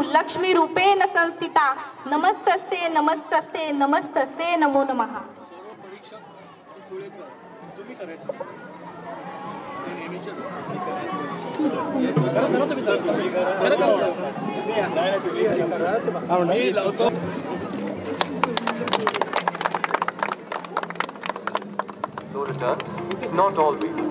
लक्ष्मी रूपेण संस्थिता नमस्तस्ते नमस्तस्ते नमस्तस्ते नमो नमः। No returns, not all videos.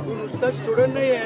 तू नुसता स्टुडंट नाही आहे।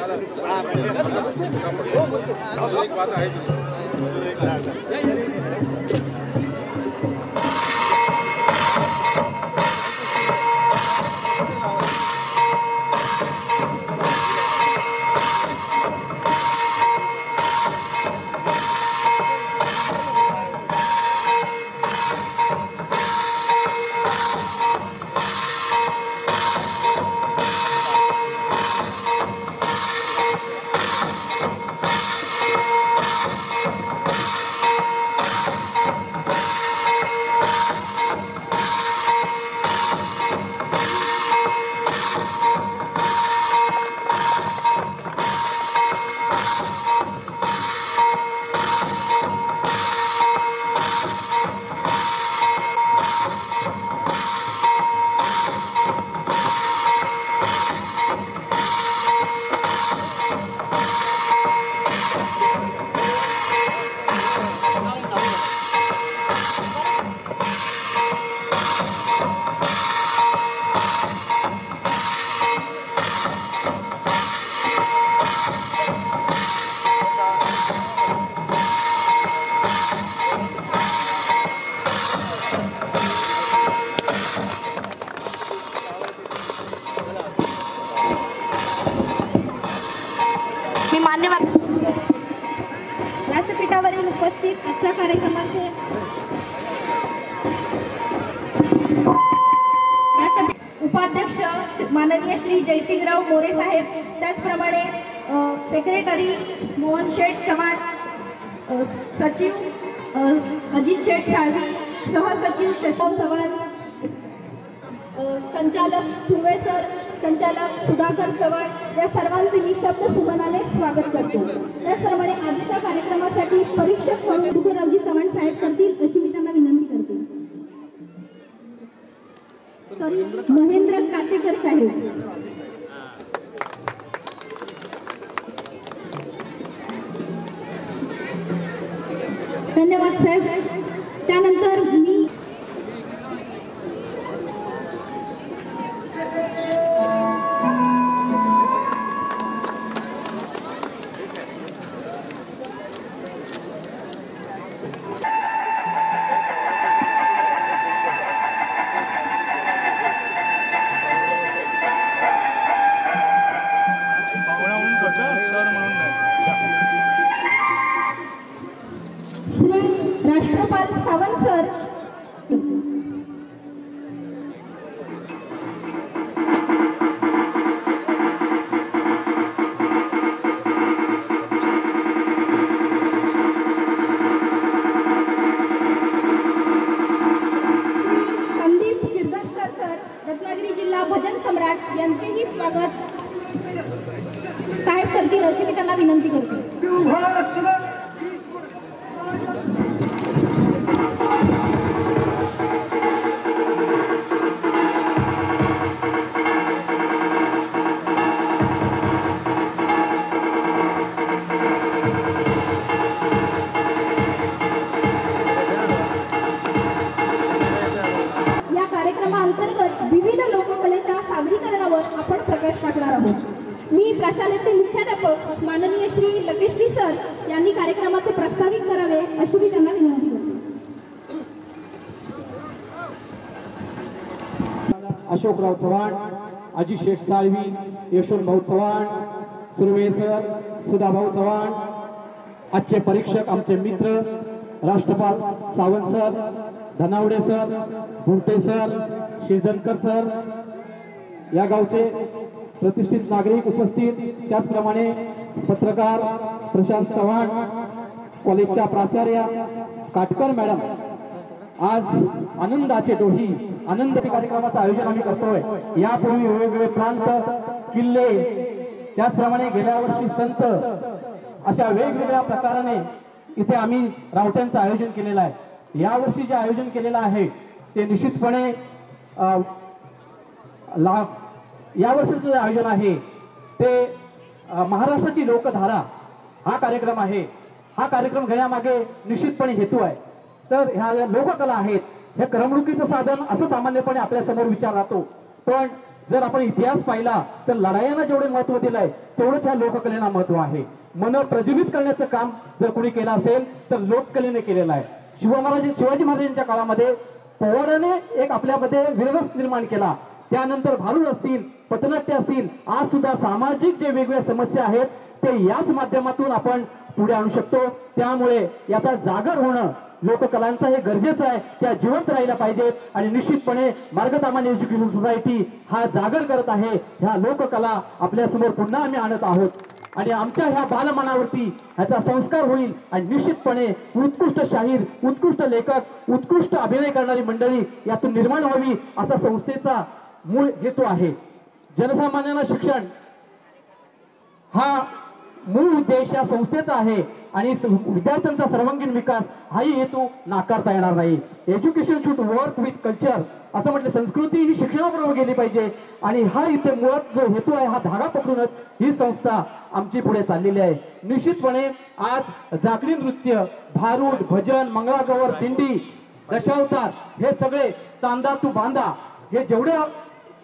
व्यासपीठावरील उपस्थित आजच्या कार्यक्रमाचे उपाध्यक्ष माननीय श्री जयसिंगराव मोरे साहेब, त्याचप्रमाणे सेक्रेटरी मोहन शेठ चव्हाण, सचिव अजित शेठ शाळवी, सहसचिव शशांक चव्हाण, संचालक सुर्वे सर, संचालक सुधाकर चव्हाण या सर्वांचे मी शब्द सुमनाने स्वागत करतो। त्याचप्रमाणे आजच्या कार्यक्रमासाठी परीक्षक म्हणून डुगररावजी चव्हाण साहेब करतील अशी मी त्यांना विनंती करते। सॉरी, महेंद्र काटेकर साहेब। धन्यवाद साहेब। त्यानंतर मी राष्ट्रपाल सावंत सर, संदीप शिरदकर सर, रत्नागिरी जिल्हा भजन सम्राट यांचेही स्वागत साहेब करतील अशी मी त्यांना विनंती करते। विविध लोककलेच्या सादरीकरणावर आपण प्रकाश टाकणार आहोत। मी प्रशालेचे मुख्याध्यापक माननीय श्री लकेश्री सर यांनी कार्यक्रमाचे प्रस्तावित करावे अशी मी त्यांना विनंती करते। अशोकराव चव्हाण, अजित शेठ साळवी, यशवंत भाऊ चव्हाण, सुर्वे सर, सुधाभाऊ चव्हाण, आजचे परीक्षक आमचे मित्र Rashtrapal Sawant sir, Dhanawade sir, Bhumte sir, Shirdankar sir, या गावचे प्रतिष्ठित नागरिक उपस्थित, त्याचप्रमाणे पत्रकार प्रशांत चव्हाण, कॉलेजच्या प्राचार्या काटकर मॅडम, आज आनंदाचे डोही आनंद कार्यक्रमाचं आयोजन आम्ही करतोय। यापूर्वी वेगवेगळे प्रांत, किल्ले, त्याचप्रमाणे गेल्या वर्षी संत, अशा वेगवेगळ्या प्रकाराने इथे आम्ही रावट्यांचं आयोजन केलेलं आहे। यावर्षी जे आयोजन केलेलं आहे ते निश्चितपणे यावर्षीचं जे आयोजन आहे ते महाराष्ट्राची लोकधारा हा कार्यक्रम आहे। हा कार्यक्रम घेण्यामागे निश्चितपणे हेतू आहे। तर ह्या लोककला आहेत, हे करमणुकीचं साधन असं सामान्यपणे आपल्या समोर विचार राहतो, पण जर आपण इतिहास पाहिला तर लढायांना जेवढे महत्व दिलंय तेवढंच ह्या लोककलेला महत्व आहे। मन प्रज्वलित करण्याचं काम जर कोणी केलं असेल तर लोककलेने केलेलं आहे। शिवाजी महाराजांच्या काळामध्ये पोवाड्याने एक आपल्यामध्ये विरस निर्माण केला, त्यानंतर भारुड असतील, पथनाट्य असतील, आज सुद्धा सामाजिक जे वेगवेगळ्या समस्या आहेत ते याच माध्यमातून आपण पुढे आणू शकतो। त्यामुळे याचा जागर होणं लोककलांचं हे गरजेचं आहे, त्या जिवंत राहिल्या पाहिजेत आणि निश्चितपणे मार्गतामान एज्युकेशन सोसायटी हा जागर करत आहे। ह्या लोककला आपल्या समोर पुन्हा आम्ही आणत आहोत आणि आमच्या ह्या बालमनावरती ह्याचा संस्कार होईल आणि निश्चितपणे उत्कृष्ट शाहीर, उत्कृष्ट लेखक, उत्कृष्ट अभिनय करणारी मंडळी यातून निर्माण व्हावी असा संस्थेचा मूळ हेतू आहे। जनसामान्यांना शिक्षण हा मूळ उद्देश या संस्थेचा आहे आणि विद्यार्थ्यांचा सर्वांगीण विकास हाही हेतू नाकारता येणार नाही। Education should work with culture असं म्हटलं, संस्कृती ही शिक्षणाबरोबर गेली पाहिजे आणि हा इथे मुळात जो हेतू आहे हा धागा पकडूनच ही संस्था आमची पुढे चाललेली आहे। निश्चितपणे आज जाकडी नृत्य, भारूड, भजन, मंगळागौर, दिंडी, दशावतार हे सगळे, चांदा तू बांधा, हे जेवढे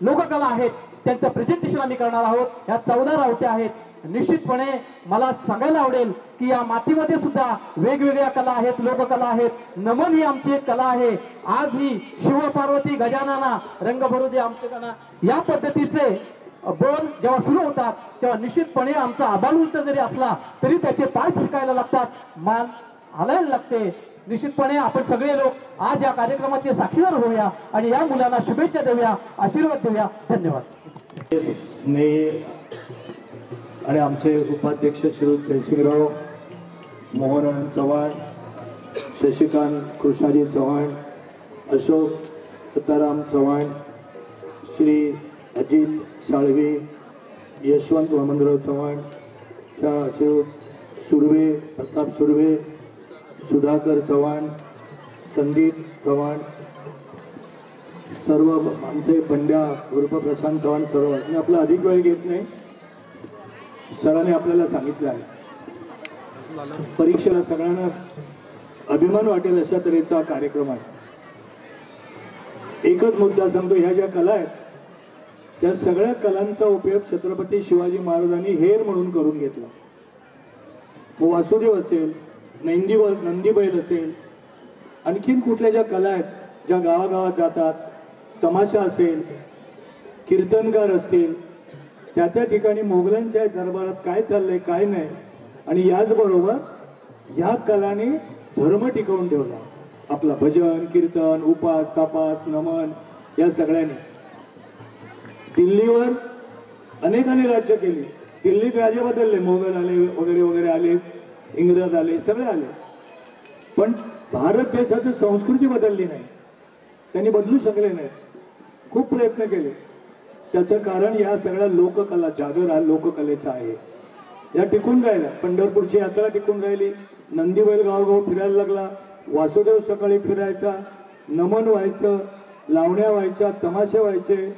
लोककला आहेत त्यांचं प्रेझेंटेशन आम्ही करणार आहोत। या 14 रावट्या आहेत। निश्चितपणे मला सांगायला आवडेल की या मातीमध्ये सुद्धा वेगवेगळ्या कला आहेत, लोककला आहेत। नमन ही आमची एक कला आहे। आज ही शिवपार्वती गजानना रंग भरू दे आमचे गाणं, या पद्धतीचे बोल जेव्हा सुरू होतात तेव्हा निश्चितपणे आमचा आबालवृत्त जरी असला तरी त्याचे पाय थिरकायला लागतात, मान हलायला लागते। निश्चितपणे आपण सगळे लोक आज या कार्यक्रमाचे साक्षीदार होऊया आणि या मुलांना शुभेच्छा देऊया, आशीर्वाद देऊया। धन्यवाद। आणि आमचे उपाध्यक्ष श्री जयसिंगराव मोहन चव्हाण, शशिकांत कृष्णाजी चव्हाण, अशोक सताराम चव्हाण, श्री अजित साळवे, यशवंत वामनराव चव्हाण, सुर्वे प्रताप सुर्वे, सुधाकर चव्हाण, संदीप चव्हाण, सर्व आमचे पंड्या उर्फ प्रशांत चव्हाण सर्व। मी आपला अधिक वेळ घेत नाही, सरांनी आपल्याला सांगितलं आहे परीक्षेला सगळ्यांना अभिमान वाटेल अशा तऱ्हेचा कार्यक्रम आहे। एकच मुद्दा सांगतो, ह्या ज्या कला आहेत त्या सगळ्या कलांचा उपयोग छत्रपती शिवाजी महाराजांनी हेर म्हणून करून घेतला। वासुदेव असेल, नंदी बैल असेल, आणखीन कुठल्या ज्या कला आहेत ज्या गावागावात जातात, तमाशा असेल, कीर्तनकार असतील, त्या त्या ठिकाणी मोगलांच्या दरबारात काय चाललंय काय नाही, आणि याचबरोबर ह्या कलाने धर्म टिकवून ठेवला आपला। भजन, कीर्तन, उपास, तापास, नमन या सगळ्यांनी दिल्लीवर अनेकांनी राज्य केली। दिल्लीत राजे बदलले, मोगल आले वगैरे वगैरे आले, इंग्रज आले, सगळे आले, पण भारत देशाची संस्कृती बदलली नाही, त्यांनी बदलू शकले नाही। खूप प्रयत्न केले, त्याचं कारण या सगळ्या लोककला, जागर हा लोककलेचा आहे, या टिकून राहिल्या। पंढरपूरची यात्रा टिकून राहिली, नंदीबैल गावोगाव फिरायला लागला, वासुदेव सकाळी फिरायचा, नमन व्हायचं, लावण्या व्हायच्या, तमाशे व्हायचे,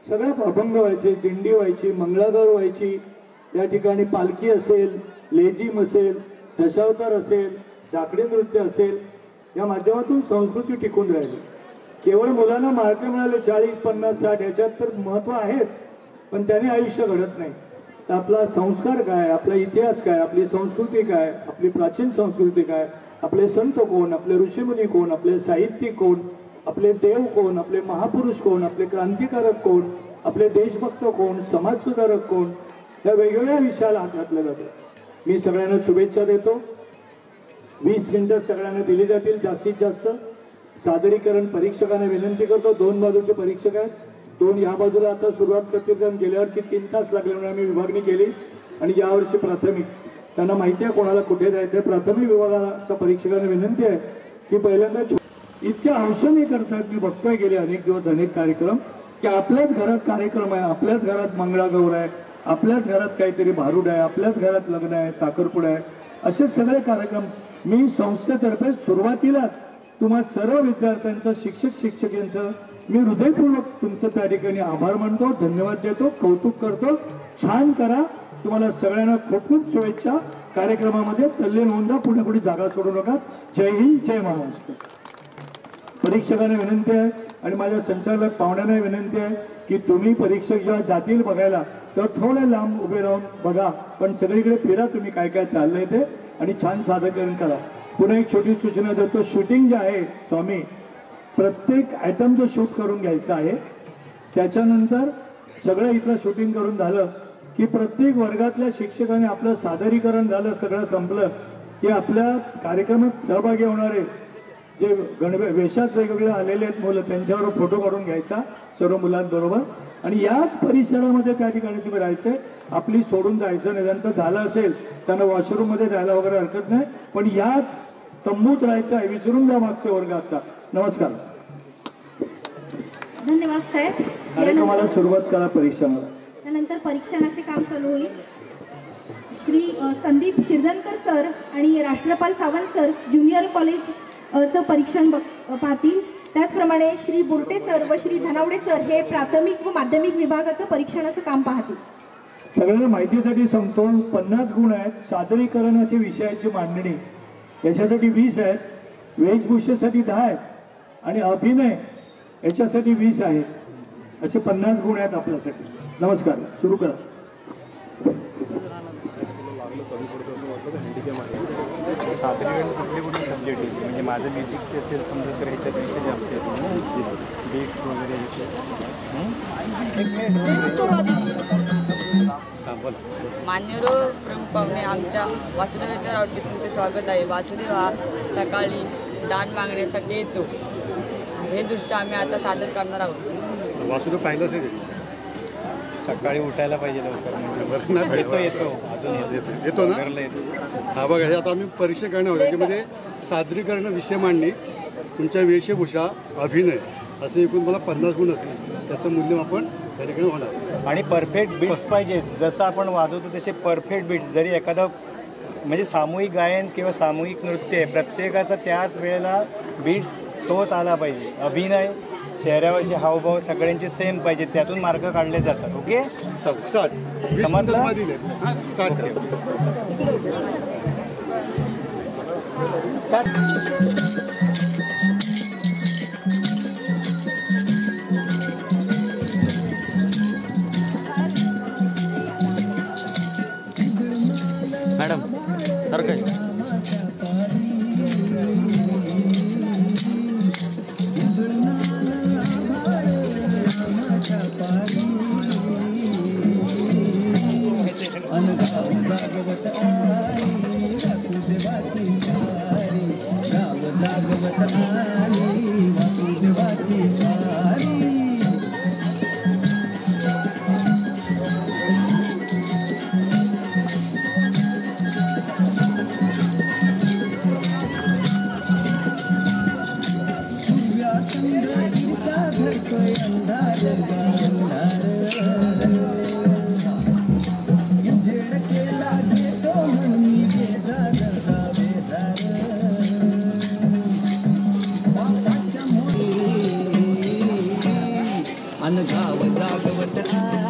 सगळे अभंग व्हायचे, दिंडी व्हायची, मंगळागौर व्हायची, या ठिकाणी पालखी असेल, लेझिम असेल, दशावतार असेल, जाकडी नृत्य असेल, या माध्यमातून संस्कृती टिकून राहिली। केवळ मुलांना मार्क मिळाले 40, 50, 60 याच्यात तर महत्त्व आहेच, पण त्याने आयुष्य घडत नाही। तर आपला संस्कार काय, आपला इतिहास काय, आपली संस्कृती काय, आपली प्राचीन संस्कृती काय, आपले संत कोण, आपले ऋषीमुनी कोण, आपले साहित्यिक कोण, आपले देव कोण, आपले महापुरुष कोण, आपले क्रांतिकारक कोण, आपले देशभक्त कोण, समाजसुधारक कोण, या वेगवेगळ्या विषयाला हात घातलं जातं। मी सगळ्यांना शुभेच्छा देतो। 20 मिनिटं सगळ्यांना दिली जातील जास्तीत जास्त. सादरीकरण परीक्षकांना विनंती करतो, 2 बाजूचे परीक्षक आहेत, 2 या बाजूला आता सुरुवात करतील. कारण गेल्या वर्षी 3 तास लागले म्हणून आम्ही विभागणी केली आणि यावर्षी प्राथमिक त्यांना माहिती आहे कोणाला कुठे जायचं आहे. प्राथमिक विभागाच्या परीक्षकांना विनंती आहे की पहिल्यांदा इतक्या हौशेने करतात. मी बघतोय गेले अनेक दिवस अनेक कार्यक्रम की आपल्याच घरात कार्यक्रम आहे, आपल्याच घरात मंगळागौर आहे, आपल्याच घरात काहीतरी भारूड आहे, आपल्याच घरात लग्न आहे, साखरपुडा आहे, असे सगळे कार्यक्रम मी संस्थेतर्फे सुरुवातीलाच तुम्हा सर्व विद्यार्थ्यांचं शिक्षकांचं मी हृदयपूर्वक तुमचं त्या ठिकाणी आभार मानतो, धन्यवाद देतो, कौतुक करतो. छान करा. तुम्हाला सगळ्यांना खूप खूप शुभेच्छा. कार्यक्रमामध्ये तल्लीन होऊन जा, पुढे पुढे जागा सोडू नका. जय हिंद, जय महाराष्ट्र. परीक्षकांना विनंती आहे आणि माझ्या संचालक पाहुण्यांना विनंती आहे की तुम्ही परीक्षक जेव्हा जातील बघायला तेव्हा थोडे लांब उभे राहून बघा, पण सगळीकडे फिरा तुम्ही काय काय चाललंय ते आणि छान सादरीकरण करा. पुन्हा एक छोटी सूचना देतो, शूटिंग जे आहे स्वामी प्रत्येक आयटमचं शूट करून घ्यायचं आहे. त्याच्यानंतर सगळं इथलं शूटिंग करून झालं की प्रत्येक वर्गातल्या शिक्षकांनी आपलं सादरीकरण झालं, सगळं संपलं की आपल्या कार्यक्रमात सहभागी होणारे जे वेशात वेगवेगळे आलेले आहेत मुलं त्यांच्यावर फोटो काढून घ्यायचा सर्व मुलांबरोबर आणि याच परिसरामध्ये त्या ठिकाणी तुम्ही राहायचे. आपली सोडून जायचं नाही. ज्यांचं झालं असेल त्यांना वॉशरूममध्ये जायला वगैरे हरकत नाही, पण याच तंबूत राहायचं आहे. विसरून जा मागचे वर्ग. आता नमस्कार. धन्यवाद साहेब. कार्यक्रमाला सुरुवात करा परीक्षणाला. त्यानंतर परीक्षणाचे काम चालू होईल. श्री संदीप शिरदनकर सर आणि राष्ट्रपाल सावंत सर ज्युनियर कॉलेजचं परीक्षण पाहतील. त्याचप्रमाणे श्री बोरटे सर व श्री धनावडे सर हे प्राथमिक व माध्यमिक विभागाचं परीक्षणाचं काम पाहतील. सगळ्यांना माहितीसाठी सांगतो, 50 गुण आहेत. सादरीकरणाची विषयाची मांडणी याच्यासाठी 20 आहेत, वेशभूषेसाठी 10 आहेत आणि अभिनय याच्यासाठी 20 आहेत. असे 50 गुण आहेत आपल्यासाठी. नमस्कार. सुरू करा. सादरीकरण कुठले कुठले सब्जेक्ट आहे म्हणजे माझं म्युझिकचे असेल समजा तर ह्याच्यात विषय जास्त येतो, बीट्स वगैरे मान्यवर प्रमुख पाहुणे आमच्या वासुदेवाच्या रावटी तुमचे स्वागत आहे. वासुदेव हा सकाळी दान मागण्यासाठी येतो. हे दृश्य आम्ही आता सादर करणार आहोत. वासुदेव पाहिलंच आहे. सकाळी उठायला पाहिजे लवकर. येतो अजून येतो ना. हा बघा, हे आता आम्ही परीक्षा करणार आहोत. त्याच्यामध्ये सादरीकरण, विषय मांडणी, तुमच्या वेशभूषा, अभिनय असे एकूण मला 50 गुण असतील. त्याचं मूल्यमापन त्या ठिकाणी होणार. आणि परफेक्ट बीट्स पाहिजेत. जसं आपण वाजवतो तसे परफेक्ट बीट्स. जरी एखादं म्हणजे सामूहिक गायन किंवा सामूहिक नृत्य आहे, प्रत्येकाचा त्याच वेळेला बीट्स तोच आला पाहिजे. अभिनय, चेहऱ्यावरचे हावभाव सगळ्यांचे सेम पाहिजे. त्यातून मार्क काढले जातात. Okay, start. 20 मिनिटं दिले. हां, स्टार्ट. मॅडम सारखं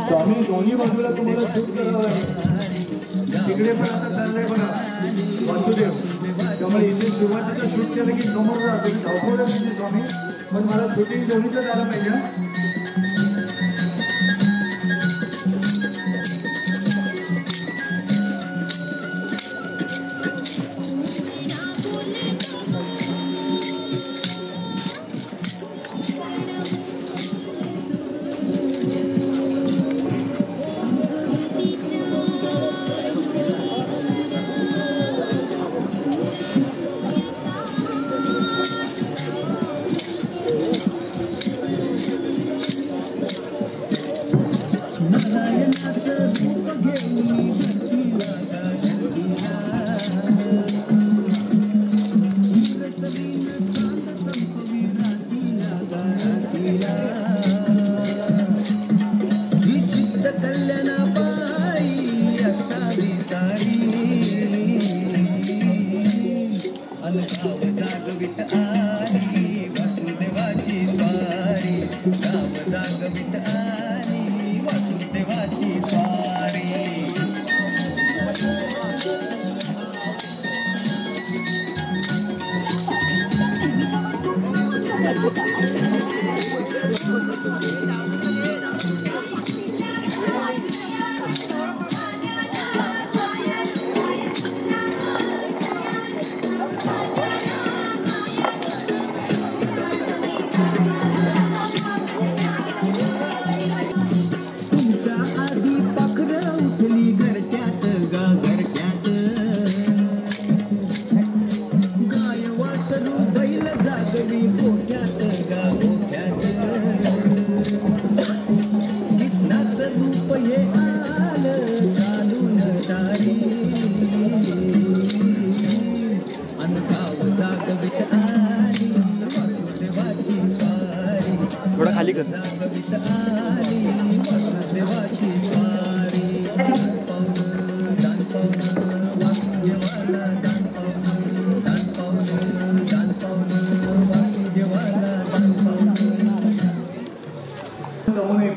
स्वामी दोन्ही बाजूला तुम्हाला शूट करावं लागेल. तिकडे पण आता चाललंय बघा वासुदेव. त्यामुळे इथे सुरुवातीचं शूट केलं की समोर राहतो. धावपळ म्हणजे स्वामी, पण मला शूटिंग दोन्हीचं झालं पाहिजे. थोडा खाली कर.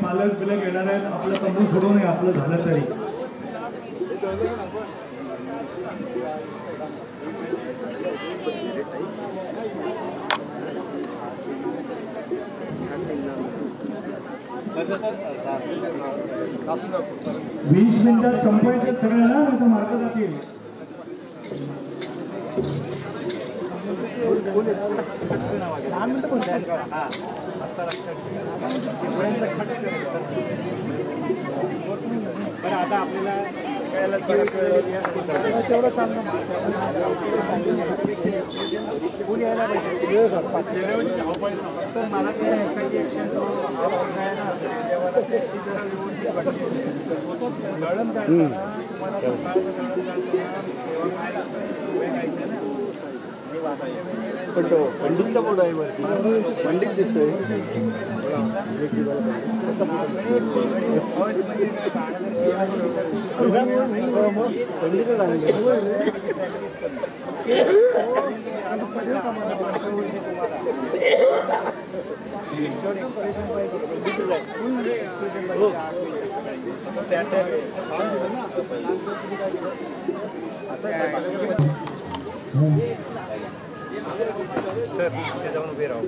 पालक बिलक येणार आहेत, आपलं तंबू सोडू नये, आपलं झालं तरी. वीस मिनिटात संपवायचं सगळ्यांना, नाही तर मार्ग जातील. आता आपल्याला कोणी यायला पाहिजे तर मला काही ॲक्शन त्याची जरा व्यवस्थित वाटते. गळम जाणताना तुम्हाला सकाळचं गळम जाणताना गायचं ना पण तो पंडितचा फोटो आहे वरती, पंडित दिसतोय. पंडितच आहे. एक्सप्रेशन सर तिथे जाऊन उभे राहू.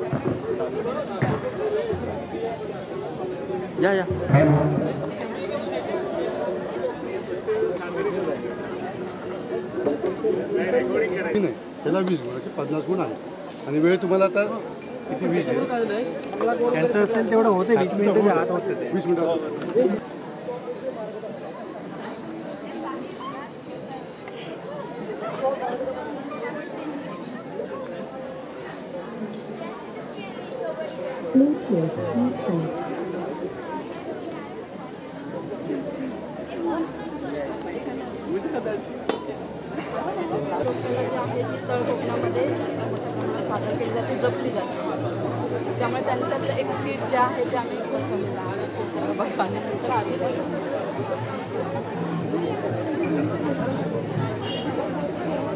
या या नाही, त्याला 20 गुण असे 50 गुण आहे. आणि वेळ तुम्हाला आता किती 20 त्यांचं असेल तेवढं होते. 20 मिनिटाच्या आत होते ते. 20 मिनिटात. तळ कोकणामध्ये सादर केली जाते, जपली जाते. त्यामुळे त्यांच्यातलं एक स्किट जे आहे ते आम्ही बसवलेलं आहे. बघायनंतर आलेलं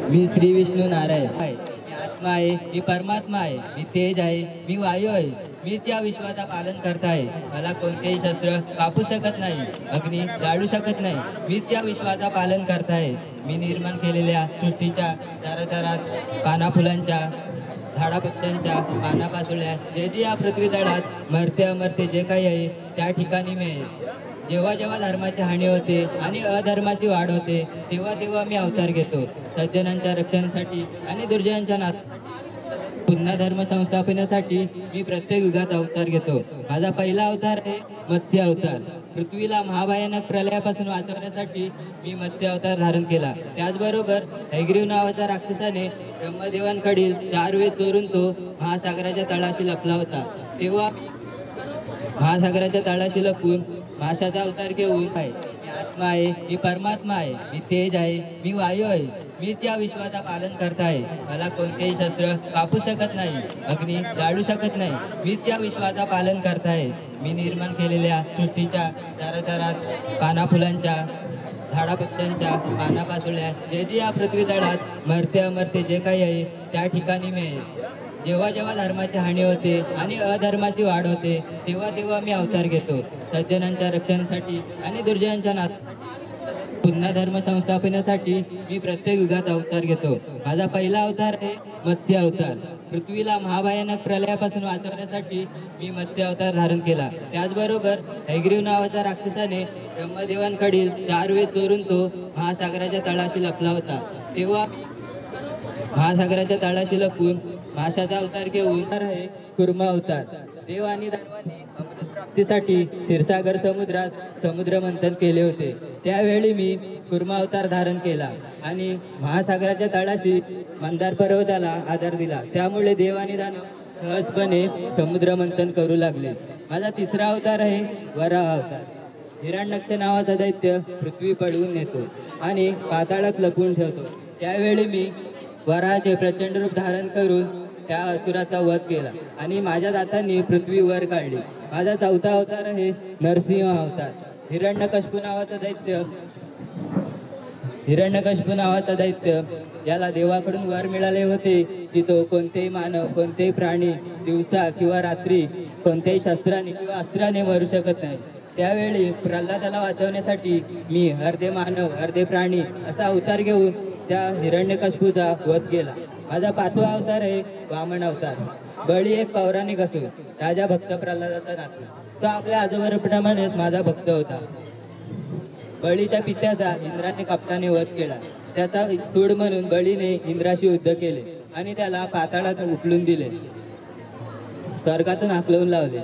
मी श्री विष्णू नारायण आहे. मी आत्मा आहे, मी परमात्मा आहे, मी तेज आहे, मी वायू आहे. मीच या विश्वाचा पालन करत आहे. मला कोणतेही शस्त्र कापू शकत नाही, अग्नी जाळू शकत नाही. मीच या विश्वाचा पालन करत आहे. मी निर्माण केलेल्या सृष्टीच्या चाराचारात पानाफुलांच्या झाडापत्त्यांच्या पानापासुळ्या जे जे या पृथ्वी तळात मरते अमरते जे काही आहे त्या ठिकाणी मी आहे. जेव्हा जेव्हा धर्माची हानी होते आणि अधर्माची वाढ होते तेव्हा तेव्हा मी अवतार घेतो. सज्जनांच्या रक्षणासाठी आणि दुर्जनांच्या पुन्हा धर्म संस्थापनासाठी मी प्रत्येक युगात अवतार घेतो. माझा पहिला अवतार आहे मत्स्य अवतार. पृथ्वीला महाभयानक प्रलयापासून वाचवण्यासाठी मी मत्स्य अवतार धारण केला. त्याचबरोबर हैग्रीव नावाच्या राक्षसाने ब्रह्मदेवांकडील 4 वेद चोरून तो महासागराच्या तळाशी लपला होता. तेव्हा महासागराच्या तळाशी लपून माशाचा अवतार घेऊन आहे. मी आत्मा आहे, मी परमात्मा आहे, मी तेज आहे, मी वायू आहे. मीच या विश्वाचा पालन करत आहे. मला कोणतेही शस्त्र कापू शकत नाही, अग्नी जाळू शकत नाही. मीच या विश्वाचा पालन करत आहे. मी निर्माण केलेल्या सृष्टीच्या चराचरात पाना फुलांच्या झाडापत्त्यांच्या पानापासुळ्या जे जे या पृथ्वी तळात मरते अमरते जे काही आहे त्या ठिकाणी मिळेल. जेव्हा जेव्हा धर्माची हानी होते आणि अधर्माची वाढ होते तेव्हा तेव्हा मी अवतार घेतो. सज्जनांच्या रक्षणासाठी आणि दुर्जनांच्या पुन्हा धर्म संस्थापनासाठी मी प्रत्येक युगात अवतार घेतो. माझा पहिला अवतार आहे मत्स्य अवतार. पृथ्वीला महाभयानक प्रलयापासून वाचवण्यासाठी मी मत्स्य अवतार धारण केला. त्याचबरोबर हैग्रीव नावाच्या राक्षसाने ब्रह्मदेवांकडील 4 वेद चोरून तो महासागराच्या तळाशी लपला होता. तेव्हा महासागराच्या तळाशी लपून माशाचा अवतार घेऊन आहे कुर्मा अवतार. देव आणि दानवांनी अमृत प्राप्तीसाठी क्षीरसागर समुद्रात समुद्र मंथन केले होते. त्यावेळी मी कुर्मा अवतार धारण केला आणि महासागराच्या तळाशी मंदार पर्वताला आधार दिला. त्यामुळे देव आणि दानव सहजपणे समुद्र मंथन करू लागले. माझा तिसरा अवतार आहे वराह अवतार. हिरण्यक्ष नावाचा दैत्य पृथ्वी पळवून नेतो आणि पाताळात लपवून ठेवतो. त्यावेळी मी वराहाचे प्रचंड रूप धारण करून त्या असुराचा वध केला आणि माझ्या दातांनी पृथ्वी वर काढली. माझा चौथा अवतार आहे नरसिंह अवतार. हिरण्यकश्यप नावाचा दैत्य याला देवाकडून वर मिळाले होते की तो कोणतेही मानव कोणतेही प्राणी दिवसा किंवा रात्री कोणत्याही शस्त्राने किंवा अस्त्राने मरू शकत नाही. त्यावेळी प्रल्हादाला वाचवण्यासाठी मी अर्धे मानव अर्धे प्राणी असा अवतार घेऊन त्या हिरण्यकश्यपूचा वध केला. माझा 5वा अवतार आहे वामन अवतार. बळी एक पौराणिक असून राजा भक्त प्रल्हादाचा नातू. तो आपल्या आजोबाप्रमाणेच माझा भक्त होता. बळीच्या पित्याचा इंद्राने कपटाने वध केला. त्याचा सूड म्हणून बळीने इंद्राशी युद्ध केले आणि त्याला पाताळात उकळून दिले, स्वर्गातून हाकलवून लावले.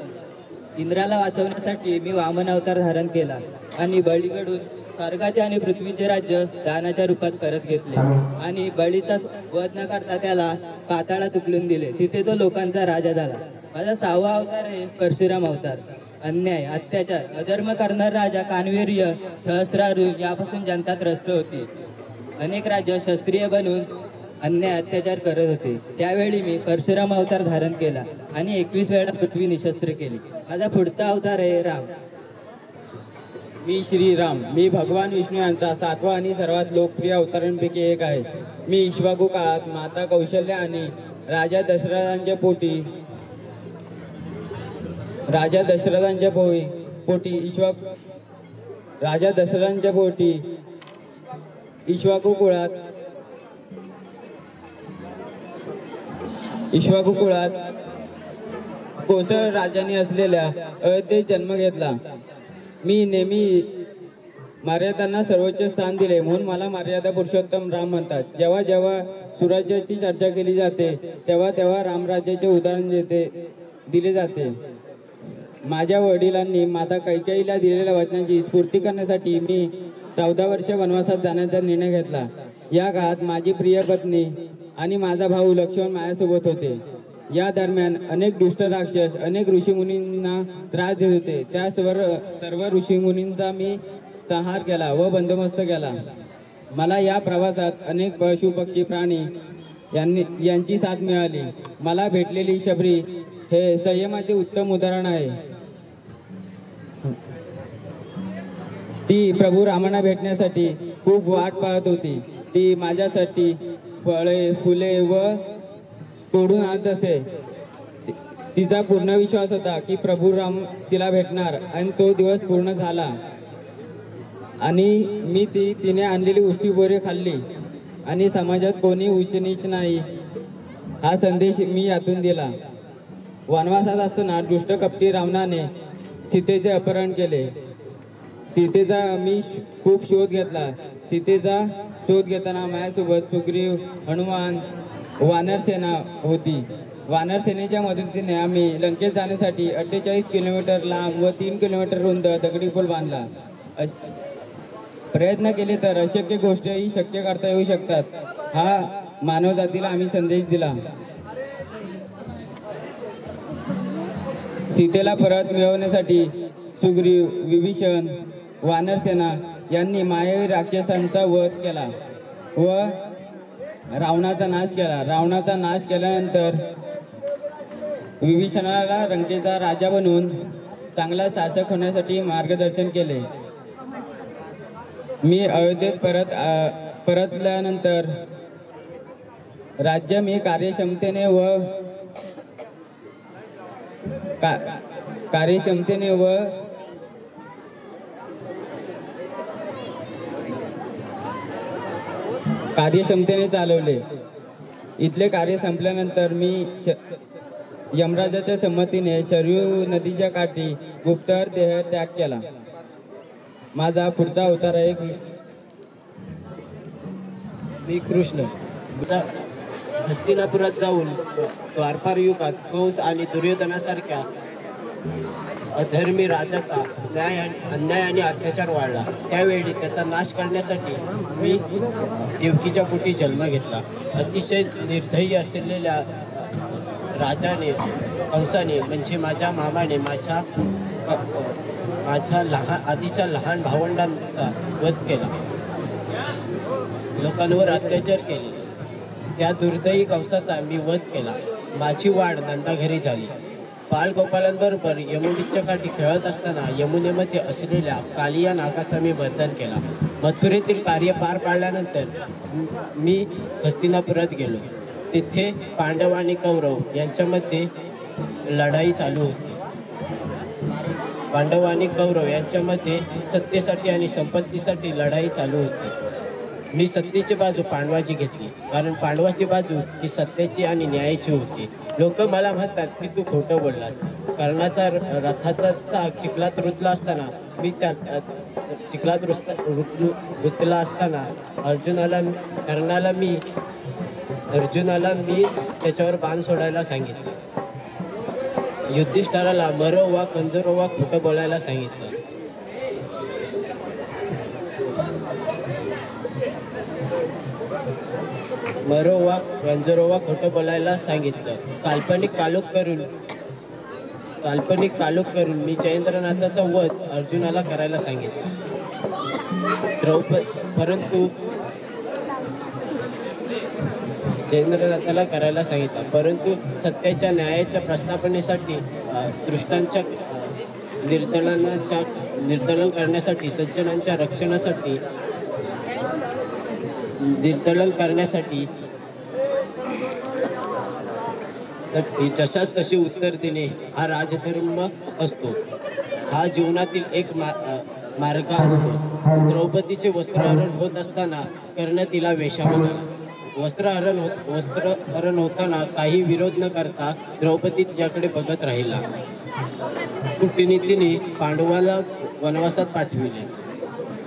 इंद्राला वाचवण्यासाठी मी वामन अवतार धारण केला आणि बळीकडून स्वर्गाचे आणि पृथ्वीचे राज्य दानाच्या रूपात परत घेतले आणि बळीचा वध न करता त्याला पाताळात उकळून दिले. तिथे तो लोकांचा राजा झाला. माझा 6वा अवतार आहे परशुराम अवतार. अन्याय अत्याचार अधर्म करणारा राजा कानवीर्य सहस्रारू यापासून जनता त्रस्त होती. अनेक राज्य शस्त्रीय बनून अन्याय अत्याचार करत होते. त्यावेळी मी परशुराम अवतार धारण केला आणि 21 वेळा पृथ्वी निशस्त्र केली. माझा पुढचा अवतार आहे राम. मी श्रीराम. मी भगवान विष्णू यांचा 7वा आणि सर्वात लोकप्रिय अवतारांपैकी एक आहे. मी इक्ष्वाकू काळात माता कौशल्या आणि राजा दशरथांच्या पोटी इक्ष्वाकू कुळात कोसळ राजाने असलेल्या अयोध्येत जन्म घेतला. मी नेहमी मर्यादांना सर्वोच्च स्थान दिले म्हणून मला मर्यादा पुरुषोत्तम राम म्हणतात. जेव्हा जेव्हा सुराज्याची चर्चा केली जाते तेव्हा तेव्हा रामराज्याचे उदाहरण दिले जाते. माझ्या वडिलांनी माता कैकेयीला दिलेल्या वचनाची स्फूर्ती करण्यासाठी मी 14 वर्षे वनवासात जाण्याचा निर्णय घेतला. या काळात माझी प्रिय पत्नी आणि माझा भाऊ लक्ष्मण माझ्यासोबत होते. या दरम्यान अनेक दुष्ट राक्षस अनेक ऋषीमुनींना त्रास देत होते. त्या सर्व ऋषीमुनींचा मी संहार केला व बंदोबस्त केला. मला या प्रवासात अनेक पशु पक्षी प्राणी यांची साथ मिळाली. मला भेटलेली शबरी हे संयमाचे उत्तम उदाहरण आहे. ती प्रभू रामांना भेटण्यासाठी खूप वाट पाहत होती. ती माझ्यासाठी फळे फुले व तोडून आणत असे. तिचा पूर्ण विश्वास होता की प्रभू राम तिला भेटणार आणि तो दिवस पूर्ण झाला आणि मी तिने आणलेली उष्टी बोरे खाल्ली आणि समाजात कोणी उच्च नीच नाही हा संदेश मी यातून दिला. वनवासात असताना दुष्ट कपटी रावणाने सीतेचे अपहरण केले. सीतेचा मी खूप शोध घेतला. सीतेचा शोध घेताना माझ्यासोबत सुग्रीव हनुमान वानर सेना होती. वानर सेनेच्या मदतीने आम्ही लंकेत जाण्यासाठी 48 किलोमीटर लांब व 3 किलोमीटर रुंद दगडी पूल बांधला. प्रयत्न केले तर अशक्य गोष्टीही शक्य करता येऊ शकतात हा मानवजातीला आम्ही संदेश दिला. सीतेला परत मिळवण्यासाठी सुग्रीव, विभीषण, वानरसेना यांनी मायावी राक्षसांचा वध केला व रावणाचा नाश केला. रावणाचा नाश केल्यानंतर विभीषणाला लंकेचा राजा बनवून चांगला शासक होण्यासाठी मार्गदर्शन केले. मी अयोध्येत परतल्यानंतर राज्य मी कार्यक्षमतेने चालवले. इथले कार्य संपल्यानंतर मी यमराजाच्या संमतीने शरयू नदीच्या काठी गुप्तहर देह त्याग केला. माझा पुढचा अवतार आहे मी कृष्ण. हस्तिनापुरात जाऊन द्वापार युगात कंस आणि दुर्योधनासारख्या अधर्मी राजाचा अन्याय आणि अत्याचार वाढला. त्यावेळी त्याचा नाश करण्यासाठी मी देवकीच्या पोटी जन्म घेतला. अतिशय निर्दयी असलेल्या राजाने कंसाने म्हणजे माझ्या मामाने माझ्या आधीच्या लहान भावंडांचा वध केला, लोकांवर अत्याचार केले. त्या दुर्दैवी कंसाचा मी वध केला. माझी वाढ नंदाघरी झाली. बालगोपालांबरोबर यमुनेच्या काठी खेळत असताना यमुनेमध्ये असलेल्या कालिया नागाचा मी मर्दन केला. मथुरेतील कार्य पार पाडल्यानंतर मी हस्तिनापुरात गेलो. तिथे पांडव आणि कौरव यांच्यामध्ये लढाई चालू होती. पांडव आणि कौरव यांच्यामध्ये सत्तेसाठी आणि संपत्तीसाठी लढाई चालू होती. मी सत्तेची बाजू पांडवाची घेतली, कारण पांडवाची बाजू ही सत्याची आणि न्यायाची होती. लोक मला म्हणतात की तू खोटं बोललास. कर्णाचा रथाचा चाक चिखलात रुतला असताना मी त्या चिखलात रुतला असताना अर्जुनाला मी त्याच्यावर बाण सोडायला सांगितलं. युधिष्ठिराला मरो वा कंजरो वा खोटं बोलायला सांगितलं. मरो वा कंजरो वा खोटं बोलायला सांगितलं. काल्पनिक कालोख करून मी जयेंद्रनाथाचा वध अर्जुनाला करायला सांगितलं. जयेंद्रनाथाला करायला सांगितलं, परंतु सत्याच्या न्यायाच्या प्रस्थापनेसाठी दृष्टांच्या निर्दलन करण्यासाठी सज्जनांच्या रक्षणासाठी निर्दलन करण्यासाठी जशास तसे उत्तर देणे हा राजधर्म असतो. हा जीवनातील एक मार्ग असतो. द्रौपदीचे वस्त्रहरण होत असताना कर्ण तिला वेश्या म्हणाला. वस्त्रहरण होताना काही विरोध न करता द्रौपदी तिच्याकडे बघत राहिला. कूटनीतीने पांडवाला वनवासात पाठविले.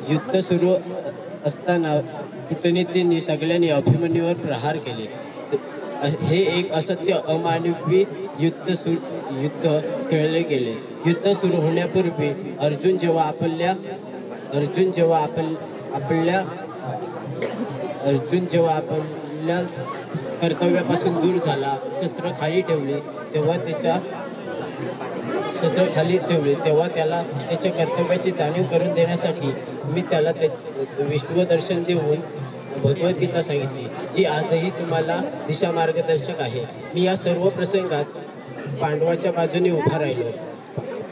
युद्ध सुरू असताना कूटनीतींनी सगळ्यांनी अभिमन्यूवर प्रहार केले. हे एक असत्य अमानवी युद्ध खेळले गेले. युद्ध सुरू होण्यापूर्वी अर्जुन जेव्हा आपल्या कर्तव्यापासून दूर झाला, शस्त्र खाली ठेवले तेव्हा त्याला त्याच्या कर्तव्याची जाणीव करून देण्यासाठी मी त्याला विश्वदर्शन देऊन भगवद्गीता सांगितली, जी आजही तुम्हाला दिशा मार्गदर्शक आहे. मी या सर्व प्रसंगात पांडवाच्या बाजूने उभा राहिलो.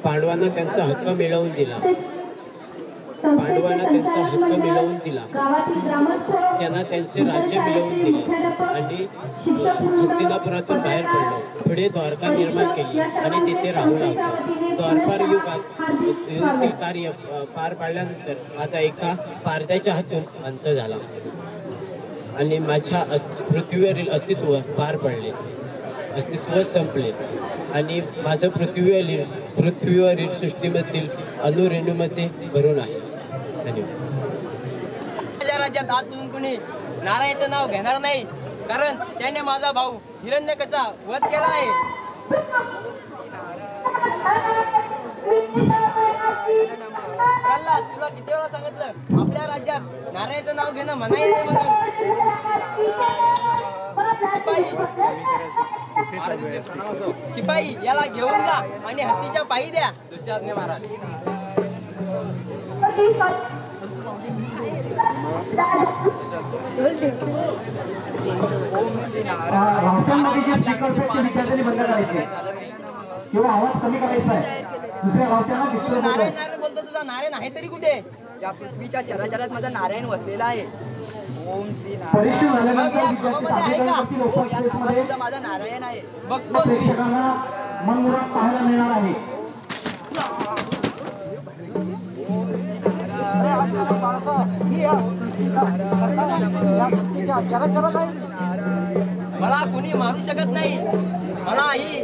पांडवांना त्यांचा हक्क मिळवून दिला. त्यांना त्यांचे राज्य मिळवून दिले आणि हस्तिनापुरातून बाहेर पडलो. पुढे द्वारका निर्माण केली आणि तिथे राहू लागलो. द्वापार युगात कार्य पार पाडल्यानंतर माझा एका पारध्याच्या हातून अंत झाला आणि माझ्या पृथ्वीवरील अस्तित्व पार पडले. अस्तित्व संपले आणि माझं पृथ्वीवरील सृष्टीमधील अणुरेणूमध्ये भरून आहे. धन्यवाद. माझ्या राज्यात आजपासून कुणी नारायणाचं नाव घेणार नाही, कारण त्याने माझा भाऊ हिरण्यकचा वध केला आहे. प्रल्हाद, तुला किती वेळा सांगितलं आपल्या राज्यात नारायणाचं नाव घेणं मनाई नाही म्हणून. कुठे चालू आहे? शिपाई याला घेऊन जा आणि हत्तीच्या पायी द्या. महाराज ओम श्री नारायण. किंवा आवाज कमी करायचा आहे. दुसऱ्या गावच्या नारायण नारायण बोलतो, तुझा नारायण आहे तरी कुठे? या पृथ्वीच्या चराचरात माझा नारायण वसलेला आहे. ओम श्री परीक्षा नारायण. झाल्यानंतर मग या खांबामध्ये आहे का? हो, या खांबात सुद्धा माझा नारायण आहे. बघतो प्रेक्षकांना मनमुराद पाहायला मिळणार आहे. मला कुणी मारू शकत नाही. मला ही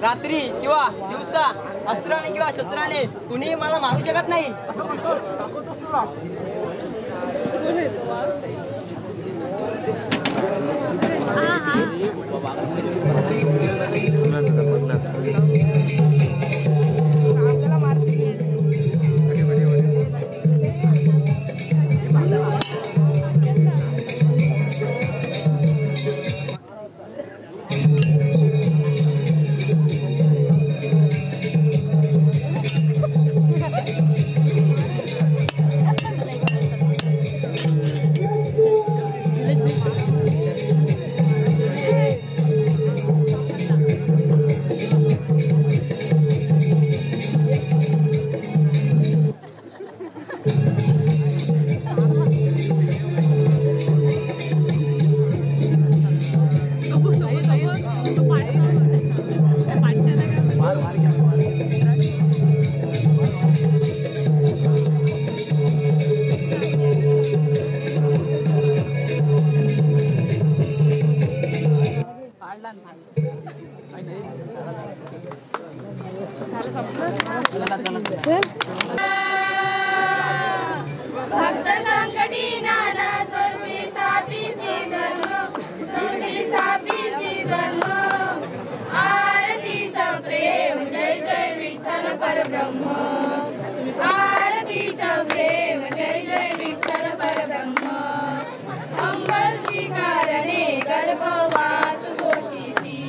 रात्री किंवा दिवसा अस्त्राने किंवा शस्त्राने कुणी मला मारू शकत नाही. भक्त संकटी नाना स्वरूपी सापीसी धर्म स्वरूपी सापीसी धर्म आरती सप्रेम जय जय विठ्ठल परब्रह्म आरती सप्रेम जय जय विठ्ठल परब्रह्म अंबरशी कारणे गर्भवास सोशीशी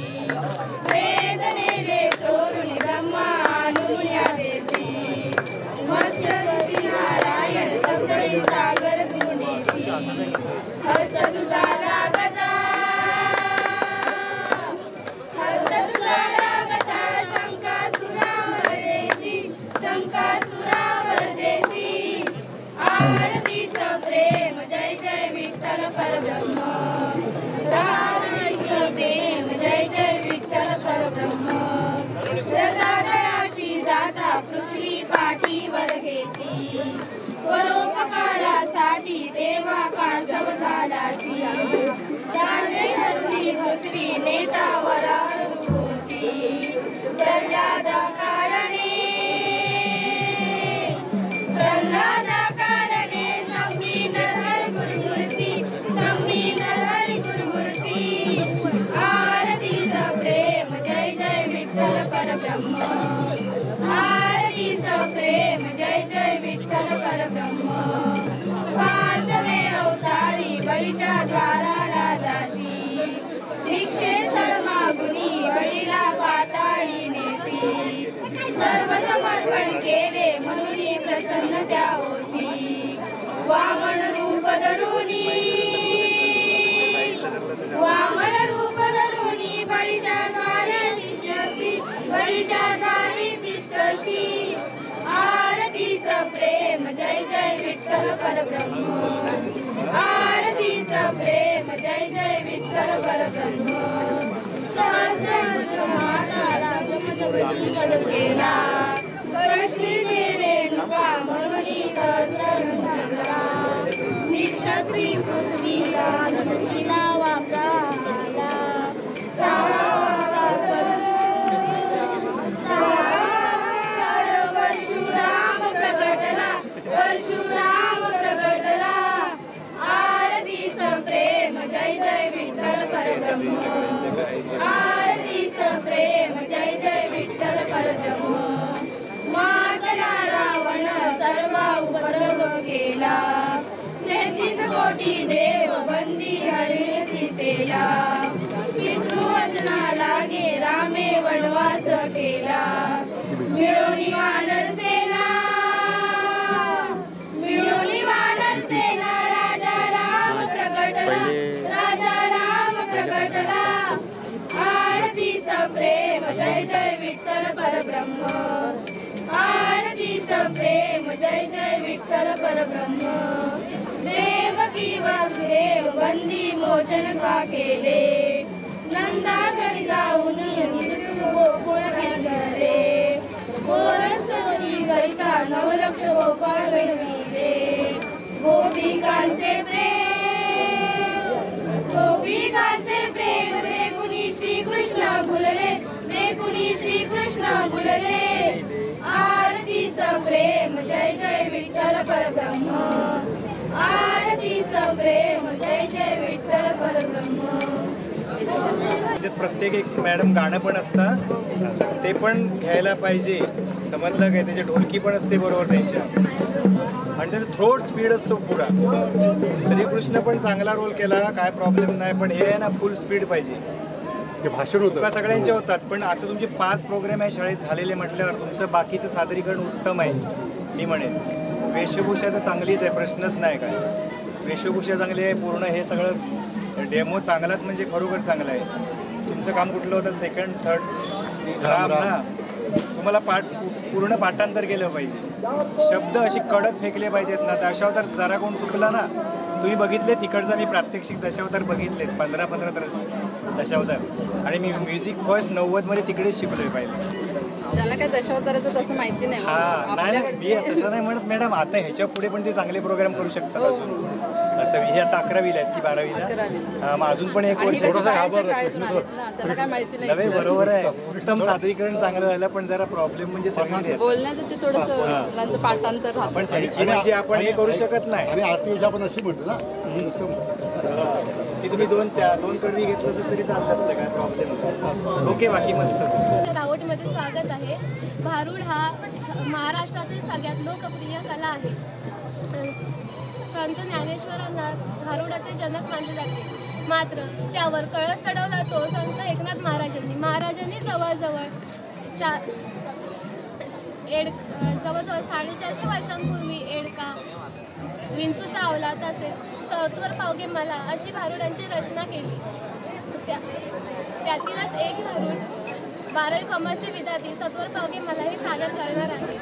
वेदनेले चोरुनी ब्रह्मानुया देसी मत्स्यरूपी नारायण सगळे सागर धुंडीसी हस्त तुझा लागता शंका सुरावर देसी आरतीचं प्रेम जय जय विठ्ठल परब्रह्म आरतीचं प्रेम जय जय विठ्ठल परब्रह्म रसातळाशी जाता पृथ्वी पाठीवर घेसी परोपकारासाठी देवा कासव झालासी चांडे धरुणी पृथ्वी नेता वरार रूपोसी प्रल्हाद कारणे संमी नरहर गुरुगुरसी संमी नरहर गुरुगुरसी आरतीचं प्रेम जय जय विठ्ठल परब्रह्म आरतीचं प्रेम जय जय विठ्ठल परब्रह्म पाचवे अवतारी बळीच्या द्वाराला जासी भिक्षे सळ मागुनी बळीला पाताळी नेसी सर्व समर्पण केले म्हणून प्रसन्न त्या होसी वामन रूप धरुनी बळीच्या द्वारे तिष्ठसी आरतीचं प्रेम जय जय विठ्ठल परब्रह्म आरतीचं प्रेम जय जय विठ्ठल परब्रह्म सहस्र जगती केला कष्टी रेणुका म्हणून सहस्र निक्षत्री पृथ्वीला वापराया परशुराम प्रगटला आरतीचं प्रेम जय जय विठ्ठल परब्रह्म आरतीचं प्रेम जय जय विठ्ठल परब्रह्म मातला रावण सर्व उपद्रव केला 33 कोटी देव बंदी हरे सीतेला पितृवचनाला मिळोनी वानर सेना मिळोनी वानर सेना राजा राम प्रगटला आरतीच प्रेम जय जय विठ्ठल परब्रह्म आरतीच प्रेम जय जय विठ्ठल परब्रह्म देवकी वासुदेव बंदी मोचन का केले नंदा घरी जाऊन गोकुळ घालले गोरसवनी करिता नवलक्ष गोपाळ घडविले गोपिकांचे प्रेम देखुनी श्रीकृष्ण भुलले आरतीच प्रेम जय जय विठ्ठल परब्रह्म आरतीच प्रेम जय जय विठ्ठल परब्रह्म प्रत्येक एक मॅडम गाणं पण असतं ते पण घ्यायला पाहिजे समजलं काय त्याची ढोलकी पण असते बरोबर त्यांच्या आणि त्याचा थ्रोट स्पीड असतो पुरा श्रीकृष्ण पण चांगला रोल केला काय प्रॉब्लेम नाही पण हे आहे ना फुल स्पीड पाहिजे भाषण होतं सगळ्यांचे होतात पण आता तुमचे 5 प्रोग्राम आहे शाळेत झालेले म्हटल्यावर तुमचं बाकीचं सादरीकरण उत्तम आहे मी म्हणेन वेशभूषा तर चांगलीच आहे प्रश्नच नाही काय वेशभूषा चांगली आहे पूर्ण हे सगळं डेमो चांगलाच म्हणजे खरोखर चांगला आहे तुमचं काम कुठलं होतं सेकंड थर्ड राम ना तुम्हाला पूर्ण पाठांतर केलं पाहिजे शब्द अशी कडक फेकले पाहिजेत ना दशावतार जरा कोण चुकला ना तुम्ही बघितले तिकडचा मी प्रात्यक्षिक दशावतार बघितलेत 15 दशावतार आणि मी म्युझिक फर्स्ट 90मध्ये तिकडेच शिकलोय पाहिजे त्याला काय दशावताराचं तसं माहिती नाही हा नाही मी तसं नाही म्हणत मॅडम आता ह्याच्या पुढे पण ते चांगले प्रोग्राम करू शकतात अजून असं हे आता 11वीला आहेत की 12वीला मग अजून पण एक वर्ष नव्हे बरोबर आहे उत्तम सादरीकरण चांगलं झालं पण जरा प्रॉब्लेम म्हणजे सगळे बोलण्याचं ते थोडंसं पाठांतर आपण त्यांची म्हणजे आपण हे करू शकत नाही आणि आरती आपण अशी म्हणतो ना ती तुम्ही दोन कडवी घेतलं असेल तरी चालत असतं काय प्रॉब्लेम ओके बाकी मस्त रावटमध्ये स्वागत आहे भारुड हा महाराष्ट्रातील सगळ्यात लोकप्रिय कला आहे संत ज्ञानेश्वरांना भारुडाचे जनक मानले जाते मात्र त्यावर कळस चढवला तो संत एकनाथ महाराजांनी जवळजवळ 450 वर्षांपूर्वी एडका विंचूचा अवला तसेच सत्वर पावगे मला अशी भारुडांची रचना केली त्यातीलच एक भारूड 12वी कॉमर्सचे विद्यार्थी सत्वर पावगे मला हे सादर करणार आहे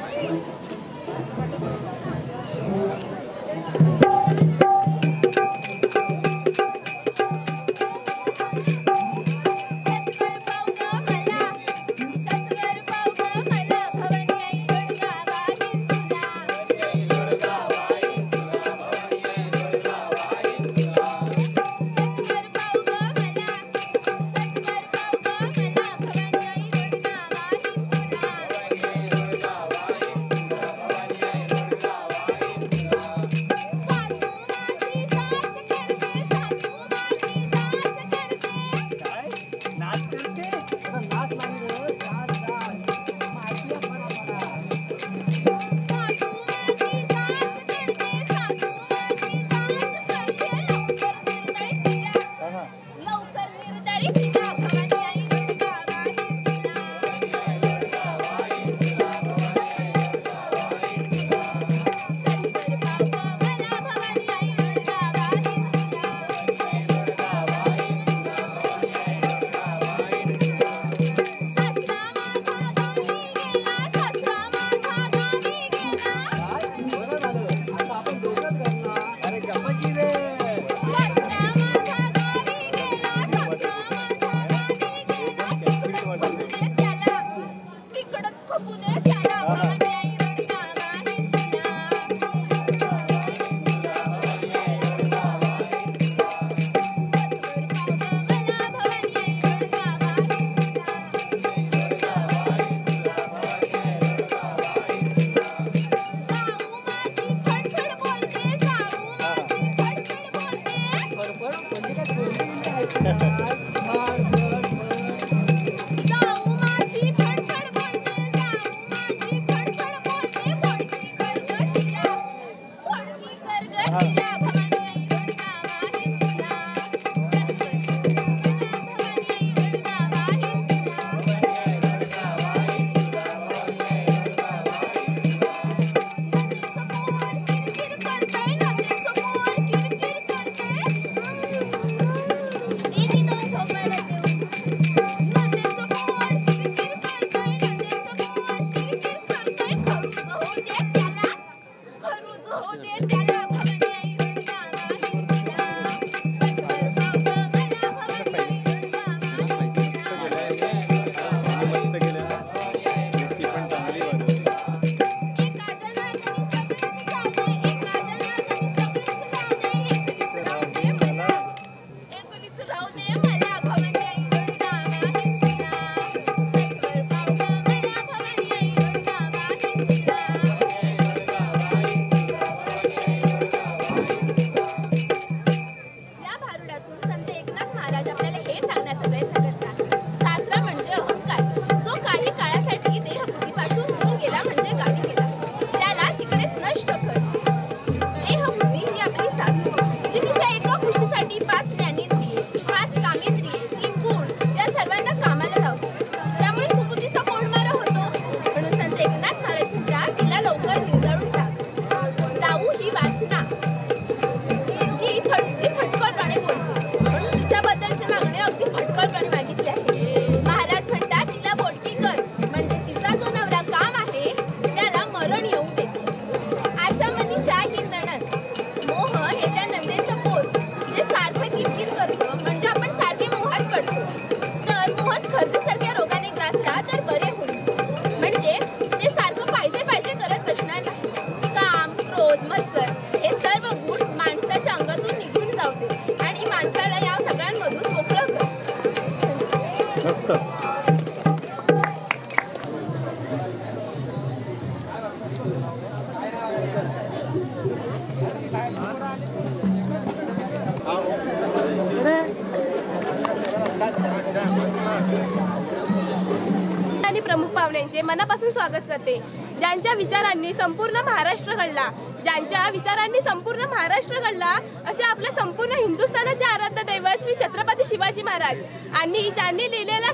आणि प्रमुख पाहुण्यांचे मनापासून स्वागत करते. ज्यांच्या विचारांनी संपूर्ण महाराष्ट्र घडला, ज्यांच्या विचारांनी संपूर्ण महाराष्ट्र घडला असे आपल्या संपूर्ण हिंदुस्थानाचे आराध्य दैवत श्री छत्रपती शिवाजी महाराज आणि ज्यांनी लिहिलेल्या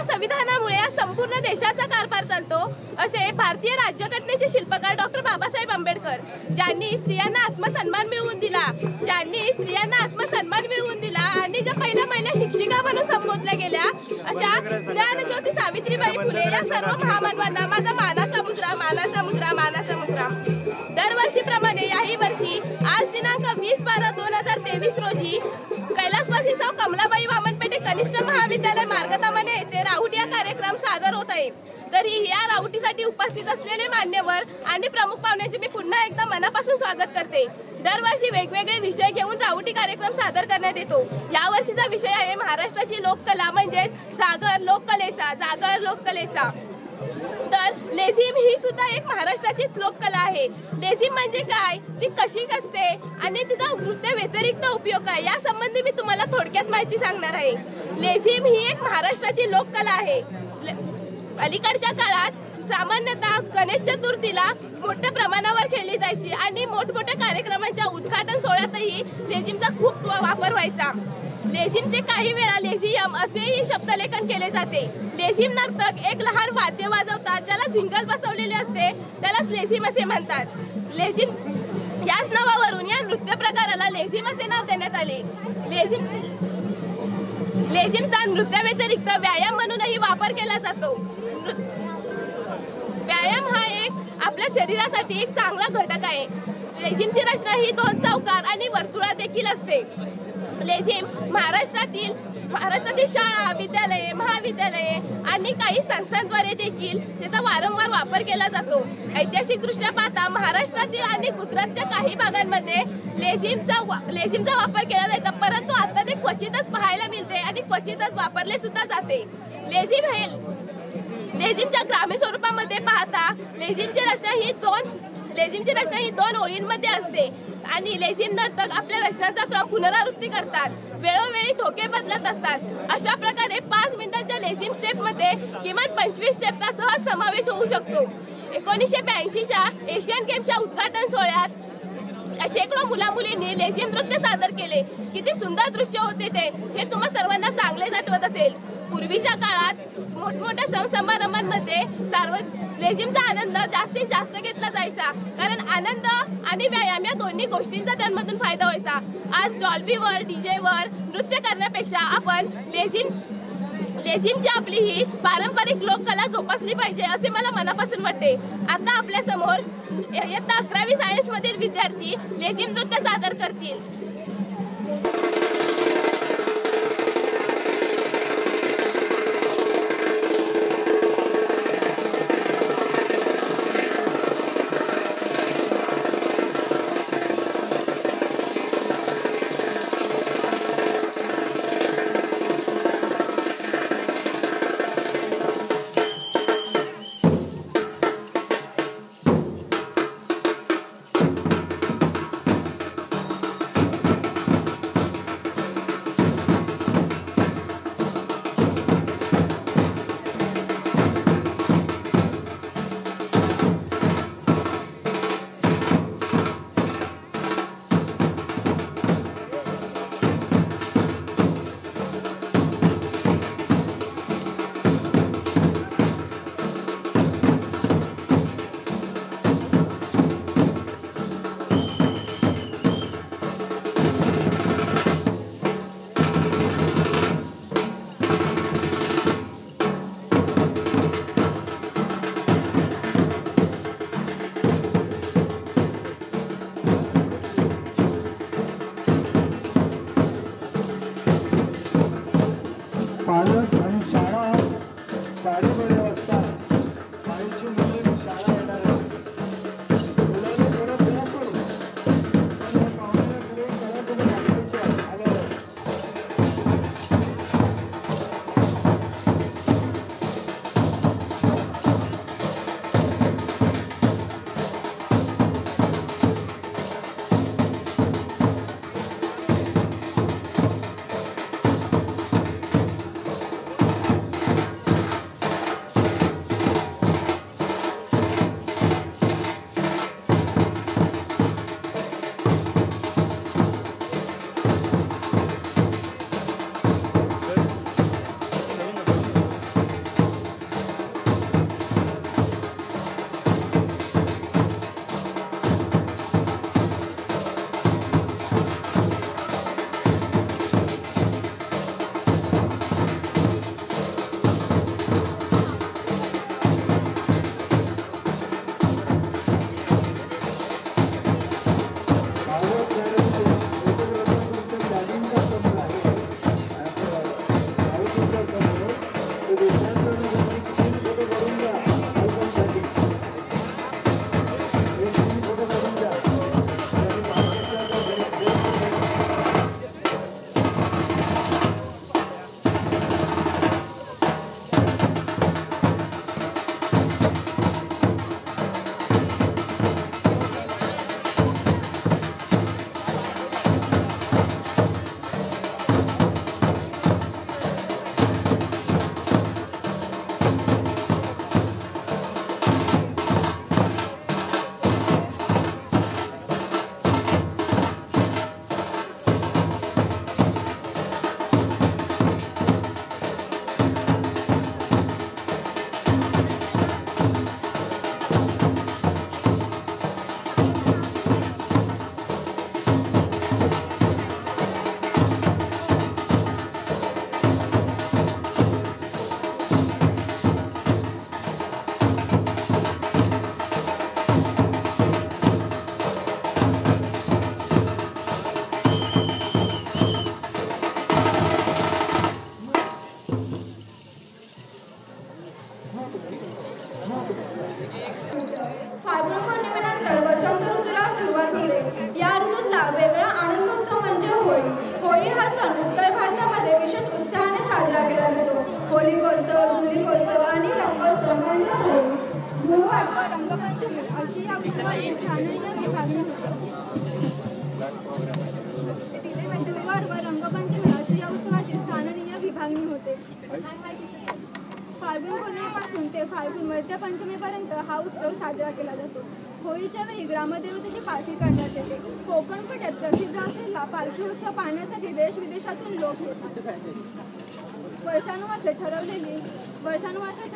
संविधानामुळे आज संपूर्ण देशाचा कारभार चालतो असे भारतीय राज्यघटनेचे शिल्पकार डॉक्टर बाबासाहेब आंबेडकर, ज्यांनी स्त्रियांना आत्मसन्मान मिळवून दिला आणि ज्या पहिल्या महिला शिक्षिका म्हणून संबोधल्या गेल्या अशा ज्ञानज्योती सावित्रीबाई फुले या सर्व महामानवांना माझा मानाचा मुद्रा. दरवर्षीप्रमाणे याही वर्षी आज दिनांक 20/12/2023 रोजी कैलासवासी सौ कमलाबाई वामनपेठे कनिष्ठ महाविद्यालय मार्गतामने येथे राऊटी हा कार्यक्रम सादर होत आहे. तरी या राऊटीसाठी उपस्थित असलेले मान्यवर आणि प्रमुख पाहुण्यांचे मी पुन्हा एकदा मनापासून स्वागत करते. दरवर्षी वेगवेगळे विषय घेऊन राऊटी कार्यक्रम सादर करण्यात येतो. या वर्षीचा विषय आहे महाराष्ट्राची लोककला म्हणजेच जागर लोककलेचा. तर लेझिम ही सुद्धा एक महाराष्ट्राचीच लोककला आहे. लेझिम म्हणजे काय, ती कशी असते आणि तिचा नृत्य व्यतिरिक्त उपयोग काय या संबंधी मी तुम्हाला थोडक्यात माहिती सांगणार आहे. लेझिम ही एक महाराष्ट्राची लोककला आहे. अलीकडच्या काळात सामान्यतः गणेश चतुर्थीला मोठ्या प्रमाणावर खेळली जायची आणि मोठमोठ्या कार्यक्रमांच्या उद्घाटन सोहळ्यातही लेझिमचा खूप वापर व्हायचा. लेझिमचे काही वेळा लेझियम असेही शब्दलेखन केले जाते. लेझिम नर्तक एक लहान वाद्य वाजवतात ज्याला झिंगल बसवलेले असते, त्यालाच लेझिम असे म्हणतात. लेझिम याच नावावरून या नृत्य प्रकाराला लेझिम असे नाव देण्यात आले. लेझिमचा नृत्या व्यतिरिक्त व्यायाम म्हणूनही वापर केला जातो. व्यायाम हा एक आपल्या शरीरासाठी एक चांगला घटक आहे. लेझिमची रचना ही 2 चौकार आणि वर्तुळात देखील असते. लेझिम महाराष्ट्रातील शाळा, विद्यालये, महाविद्यालये आणि काही संस्थांद्वारे देखील त्याचा वारंवार वापर केला जातो. ऐतिहासिकदृष्ट्या पाहता महाराष्ट्रातील आणि गुजरातच्या काही भागांमध्ये लेझिमचा वापर केला जायचा, परंतु आता ते क्वचितच पाहायला मिळते आणि क्वचितच वापरले सुद्धा जाते. लेझिमच्या ग्रामीण स्वरूपामध्ये पाहता लेझिमची रचना ही 2 ओळींमध्ये असते आणि लेझिम नर्तक आपल्या रचनाचा क्रम पुनरावृत्ती करतात. वेळोवेळी ठोके बदलत असतात. अशा प्रकारे 5 मिनिटांच्या लेझिम स्टेपमध्ये किमान 25 स्टेपचा सहज समावेश होऊ शकतो. 1982च्या एशियन गेम्सच्या उद्घाटन सोहळ्यात शेकडो मुला-मुलींनी लेझिम नृत्य सादर केले. किती सुंदर दृश्य होते ते, हे तुम्हा सर्वांना चांगलेच आठवत असेल. पूर्वीच्या काळात मोठमोठ्या सण समारंभांमध्ये लेझिमचा आनंद जास्तीत जास्त घेतला जायचा, कारण आनंद आणि व्यायाम या दोन्ही गोष्टींचा त्यांमधून फायदा व्हायचा. आज डॉल्बीवर, डीजेवर नृत्य करण्यापेक्षा आपण लेझिमची आपली ही पारंपरिक लोककला जोपासली पाहिजे असे मला मनापासून वाटते. आता आपल्या समोर इयत्ता 11वी सायन्स मधील विद्यार्थी लेझिम नृत्य सादर करतील. पालक आणि शाळा साडेबारा वाजता शाळेची मुले शाळा येणार आहे. मुलांनी थोडं प्रयास करू पण या पाहुण्याकडे कला तुम्ही दाखवायची आल्यावर फाल्गुन पौर्णिमेनंतर वसंत ऋतूला सुरुवात होते. या ऋतूतला वेगळा आनंदोत्सव म्हणजे होळी. होळी हा सण उत्तर भारतामध्ये विशेष उत्साहाने साजरा केला जातो. होलिकोत्सव, धुलिकोत्सव आणि रंगोत्सव म्हणजे होळी. गुळवाट व रंगपंचमी अशी या उत्सवाची स्थानीय विभागणी होते. गुळवाट व रंगपंचमी अशी या उत्सवाची स्थानीय विभागणी होते. फाल्गुन पौर्णिमेपासून ते फाल्गुन वैद्य पंचमीपर्यंत हा उत्सव साजरा केला जातो. होळीच्या वेळी ग्रामदेवतेची पालखी काढण्यात येते. कोकण कट्यात प्रसिद्ध असलेला पालखी उत्सव पाहण्यासाठी देश विदेशातून लोक येतात. वर्षानुवर्षे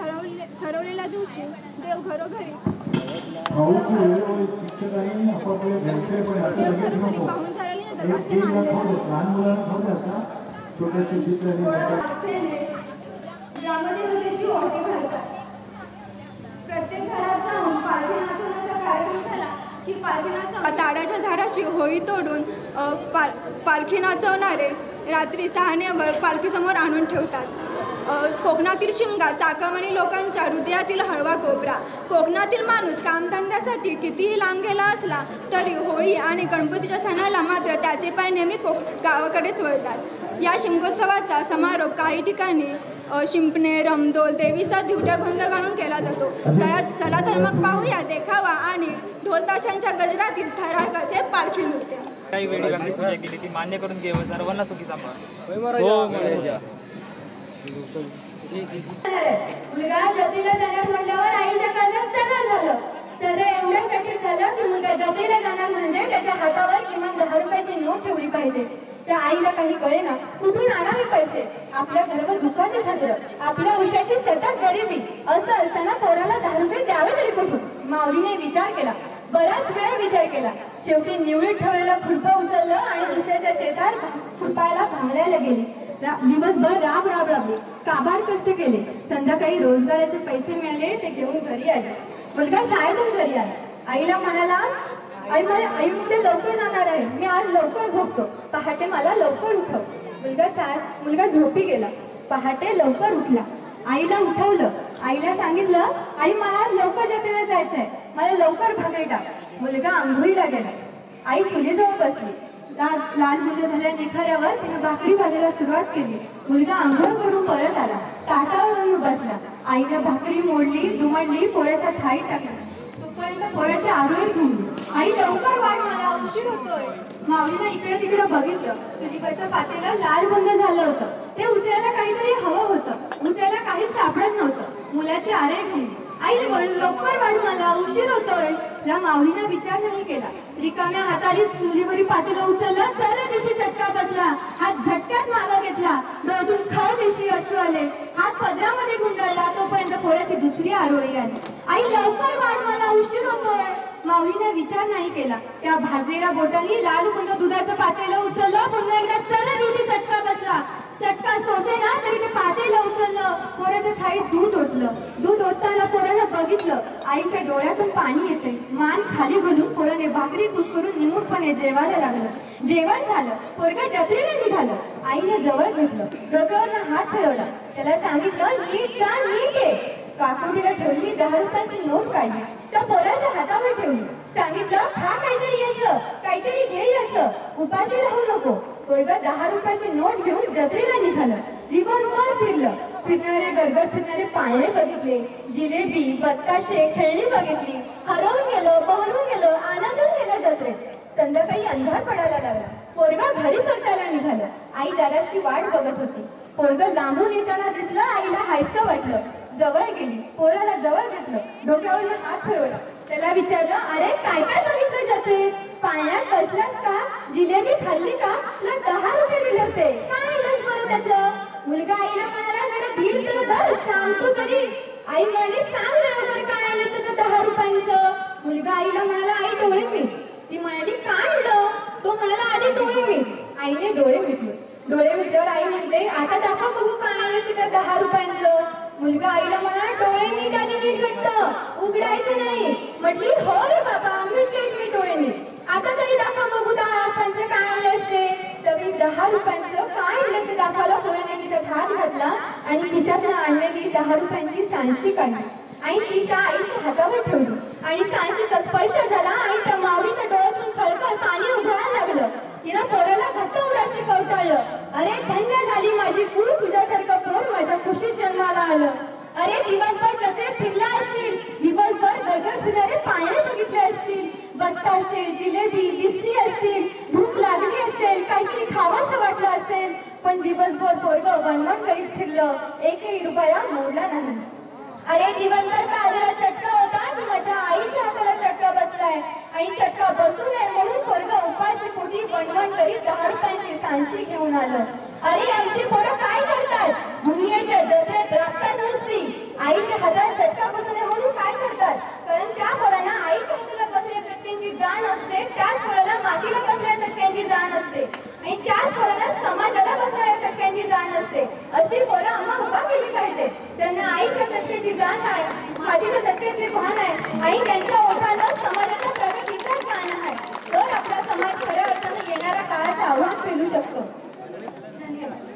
ठरवलेल्या दिवशी देव घरोघरी पाहून चालले जातात असे मानले जाते. ग्रामदेवतेची ओटी भरतात. प्रत्येक घरात जाऊन पालखी नाचवण्याचा कार्यक्रम झाला की पालखी नाचव ताडाच्या झाडाची होळी तोडून पालखी नाचवणारे रात्री 6 पालखीसमोर आणून ठेवतात. कोकणातील शिमगा चाकमानी लोकांच्या हृदयातील हळवा कोपरा. कोकणातील माणूस कामधंद्यासाठी कितीही लांब गेला असला तरी होळी आणि गणपतीच्या सणाला मात्र त्याचे पाय नेहमी गावाकडेच वळतात. या शिमगोत्सवाचा समारोप काही ठिकाणी शिंपणे, रमदोल, देवीचा दिवट्या गोंध घालून केला जातो. चला तर मग पाहूया देखावा आणि ढोलताशांच्या गजरातील थरारक असे पालखी नृत्य. काही वेळी आम्ही पूजा केली ती मान्य करून घ्यावं. सर्वांना सुखी सांभाळ. मुलगा जत्रेला जाणार म्हटल्यावर आईच्या काळजात चर्रा झालं. चर्रा एवढ्यासाठी झालं की मुलगा जत्रेला जाणार म्हणजे त्याच्या हातावर किमान 10 रुपयाची नोट ठेवली पाहिजे. त्या आईला काही कळेना कुठून आणावे पैसे. आपल्या घरावर दुकाने झालं, आपल्या उशाची सतत गरिबी. असं असताना पोराला 10 रुपये द्यावे तरी कुठून. माऊलीने विचार केला, बराच वेळ विचार केला. शेवटी निवडीत ठेवलेला खुरपं उचललं आणि दुसऱ्याच्या शेतात खुरपायला भांगल्याला गेली. दिवसभर राबले, काबाड कष्ट केले. संध्याकाळी रोजगाराचे पैसे मिळाले, ते घेऊन घरी आले. मुलगा शाळेतून घरी आला. आईला म्हणाला, आई उद्या लवकर जाणार आहे, मी आज लवकर झोपतो, पहाटे मला लवकर उठव. मुलगा झोपी गेला. पहाटे लवकर उठला. आईला उठवलं. आईला सांगितलं, आई मला लवकर जत्रेला जायचंय, मला लवकर भाकरी टाक. मुलगा आंघोळीला गेला. आई चुलीजवळ बसली. लाल मुलं झाल्या निखाऱ्यावर तिने भाकरी भाजायला सुरुवात केली. मुलगा आंघोळ करून परत आला. ताटावर बसला. आईने भाकरी मोडली, दुमडली, पोळ्याचा थाळी टाकला. तोपर्यंत पोळ्याची आरोळी घुमली. आई लवकर वाढ, मला उशीर होतोय. माऊलीनं इकडे तिकडे बघितलं. चुलीवरच्या पातेलं लाल बंद झालं होतं. ते उचलायला काहीतरी हवं होतं. उचलायला काहीच सापडत नव्हतं. मुलाची आरे घुमली. आई लवकर वाढ, मला उशीर होतोय. या माऊलीने विचार नाही केला. रिकाम्या हाताने चुलीवरील पातेलं उचललं. सरळ दिवशी चटका बसला. हात झटक्यात मागा घेतला. डोळ्यातून खर दिवशी अश्रू आले. हात पदरामध्ये गुंडाळला. तोपर्यंत पोळ्याची दुसरी आरोळी आली. आई लवकर वाढ, मला उशीर होतोय. माऊलीने विचार नाही केला. त्या भाजलेल्या बोटांनी लाल कुंद दुधाचं पातेलं उचललं. पुन्हा एकदा सरळ दिवशी चटका बसला. चटका सोसे ना तरी ते पातेलं उचललं. पोराच्या थाळीत दूध ओतलं. दूध ओतताना पोरानं बघितलं, आईच्या डोळ्यातून पाणी येते. मान खाली घालून पोराने भाकरी कुस्करून निमूटपणे जेवायला लागलं. जेवण झालं. पोरगा जत्रेला निघालं. आईने जवळ घेतलं. डोक्यावरनं हात फिरवला. त्याला सांगितलं, नीट जा, नीट ये. काकोरीला ठेवली 10 रुपयाची नोट काढली. त्या पोराच्या हातावर ठेवली. सांगितलं, खा काहीतरी याचं, काहीतरी घे याचं, उपाशी राहू नको. पोरगा 10 रुपयाची नोट घेऊन जत्रेला निघालं. दिवसभर फिरलं. फिरणारे गरगर फिरणारे पाळणे बघितले. जिलेबी, बत्ताशे, खेळणी बघितली. हरवून गेलं, बहरून गेलं, आनंदून गेलं जत्रेत. संध्याकाळी अंधार पडायला लागला. पोरगा घरी परतायला निघालं. आई जराशी वाट बघत होती. पोरगं लांबून येताना दिसलं. आईला हायसं वाटलं. जवळ गेली. पोराला जवळ घेतलं. डोक्यावर हात फिरवला. त्याला विचारलं, अरे काय काय बघितलं जत्रेत? पाण्यात बसलास का? जिलेबी खाल्ली का? तुला 10 रुपये दिले होते, काय आणलंस बरं त्याचं? मुलगा आईला म्हणाला, जरा धीर कर बस, सांगतो तरी. आई म्हणाली, सांग ना काय आणलं त्याचं 10 रुपयांचं. मुलगा आईला म्हणाला, आई डोळे मीट. ती म्हणाली, काय आणलं? तो म्हणाला, आधी डोळे मीट. आईने डोळे मिटले. डोळे मिटल्यावर आई म्हणते, आता दाखव बघू काय आणलं त्या 10 रुपयांचं. मुलगा आईला म्हणाला, डोळे नीट आणि नीट घट्ट उघडायचे नाही. म्हटली, हो रे बाबा, मी डोळे नीट. आता तरी दाखव बघू 10 रुपयांचं काय आणलं असते. तरी 10 रुपयांचं काय आणलं ते दाखवायला पोराने खिशात हात घातला आणि खिशातनं आणलेली 10 रुपयांची सांडशी काढली. आणि ती त्या आईच्या हातावर ठेवली. आणि सांडशीचा स्पर्श झाला आणि त्या माऊलीच्या डोळ्यातून खळखळ पाणी उभरायला लागलं. तिनं पोराला घट्ट उराशी कवटाळलं. अरे धन्य झाली माझी कुळ, तुझ्यासारखं पोर माझ्या खुशीत जन्माला आलं. अरे दिवसभर जत्रेत फिरला असशील, दिवसभर गरगर फिरणारे पाळणे बघितले असशील, बत्ताशे, जिलेबी दिसली असतील, भूक लागली असेल, काहीतरी खावंसं वाटलं असेल, पण दिवसभर पोरगं वणवण करीत फिरलं, 1ही रुपया मोडला नाही. अरे दिवसभर काळजाला चटका होता की माझ्या आईच्या हाताला चटका बसलाय आणि चटका बसू नये म्हणून पोरगं उपाशी पोटी वणवण करीत 10 रुपयांची सांडशी घेऊन आलं. अरे आमची पोरं काय करतात? दुनियाच्या जत्रेत राखतात नुसती, आईच्या हाताला चटका बसू नये म्हणून काय करतात? कारण त्या पोरांना आईच्या हाताला बसलेल्या चटक्यांची जाण असते, त्याच पोराला मातीला बसलेल्या चटक्यांची जाण असते आणि त्याच पोराला समाजाला बसणाऱ्या चटक्यांची जाण असते. अशी पोरं आम्हा उभा केली पाहिजे. आणि त्यांच्या ओठांवर समाजाच्या प्रगतीचाच मान आहे. तर आपला समाज खऱ्या अर्थाने येणाऱ्या काळाचं आव्हान पेलू शकतो. धन्यवाद.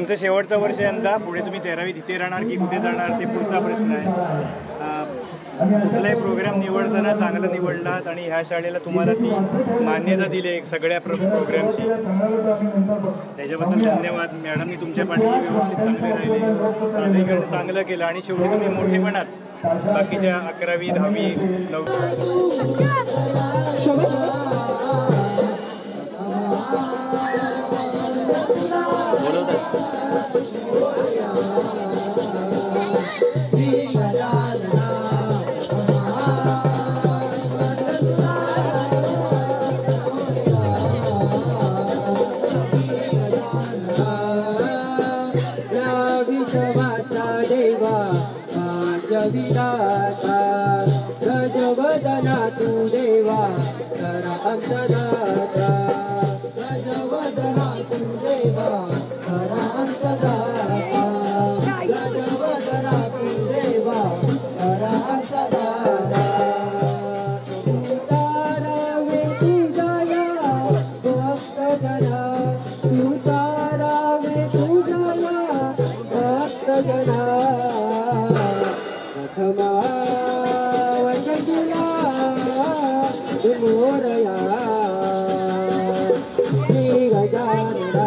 तुमचं शेवटचं वर्ष यंदा, पुढे तुम्ही 13वी तिथे राहणार की कुठे जाणार ते पुढचा प्रश्न आहे. कुठलाही प्रोग्राम निवडताना चांगलं निवडलात आणि ह्या शाळेला तुम्हाला ती मान्यता दिली सगळ्या प्रोग्रामची, त्याच्याबद्दल धन्यवाद. मॅडमनी तुमच्या पाठीशी व्यवस्थित चांगले राहिले, सादरीकरण चांगलं केलं आणि शेवटी तुम्ही मोठेपणात बाकीच्या 11वी 10वी 9वी विधाता गजवदना तू देवा करा अंतदाता, गजवदना तू देवा करा अंतदाता, गजवदना तू देवा करा अंतदाता. तारावे तुझ्या भक्तजना, तू तारावे तुझ्या भक्तजना, मोरया श्री गजानना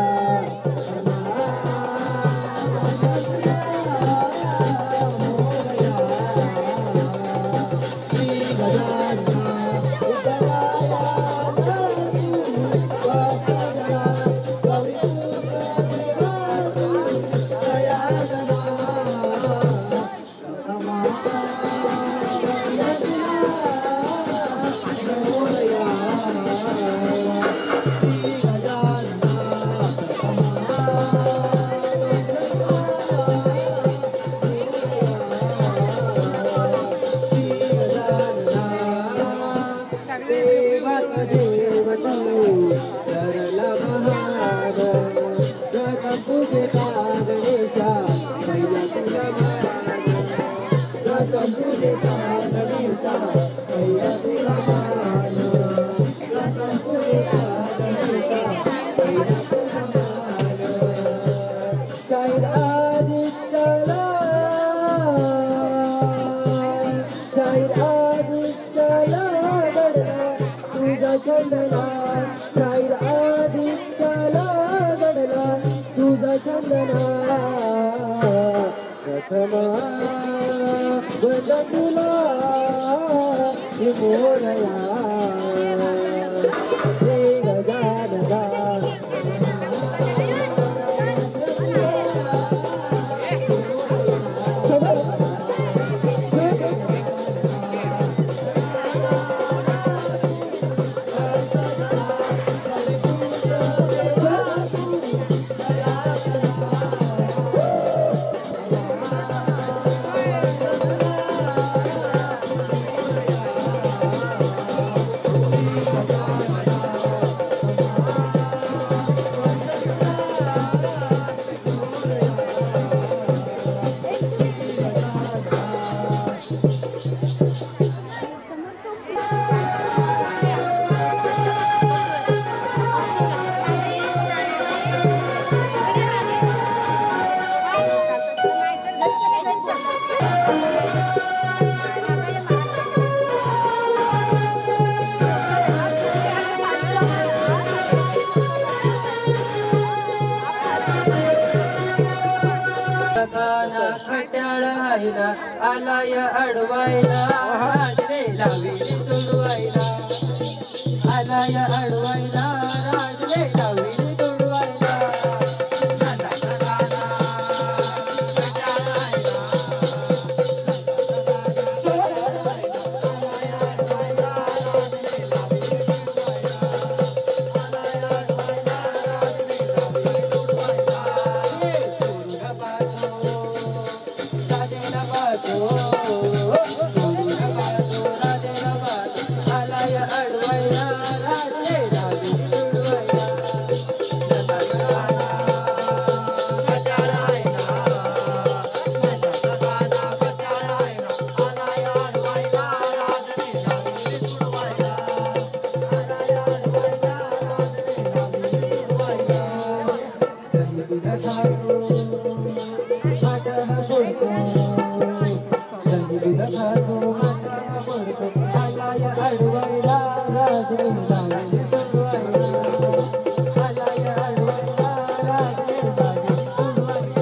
आलाय अडवायला राजले लावी तुडवायला, आलाय अडवायला राजले लावी तुडवायला. आलाय अडवायला राजले लावी बाजू माता पडतो आलाय अडवायला राजले लावली तुडवायला आलाय अडवायला राजले लावली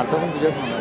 आता पण तुझ्याच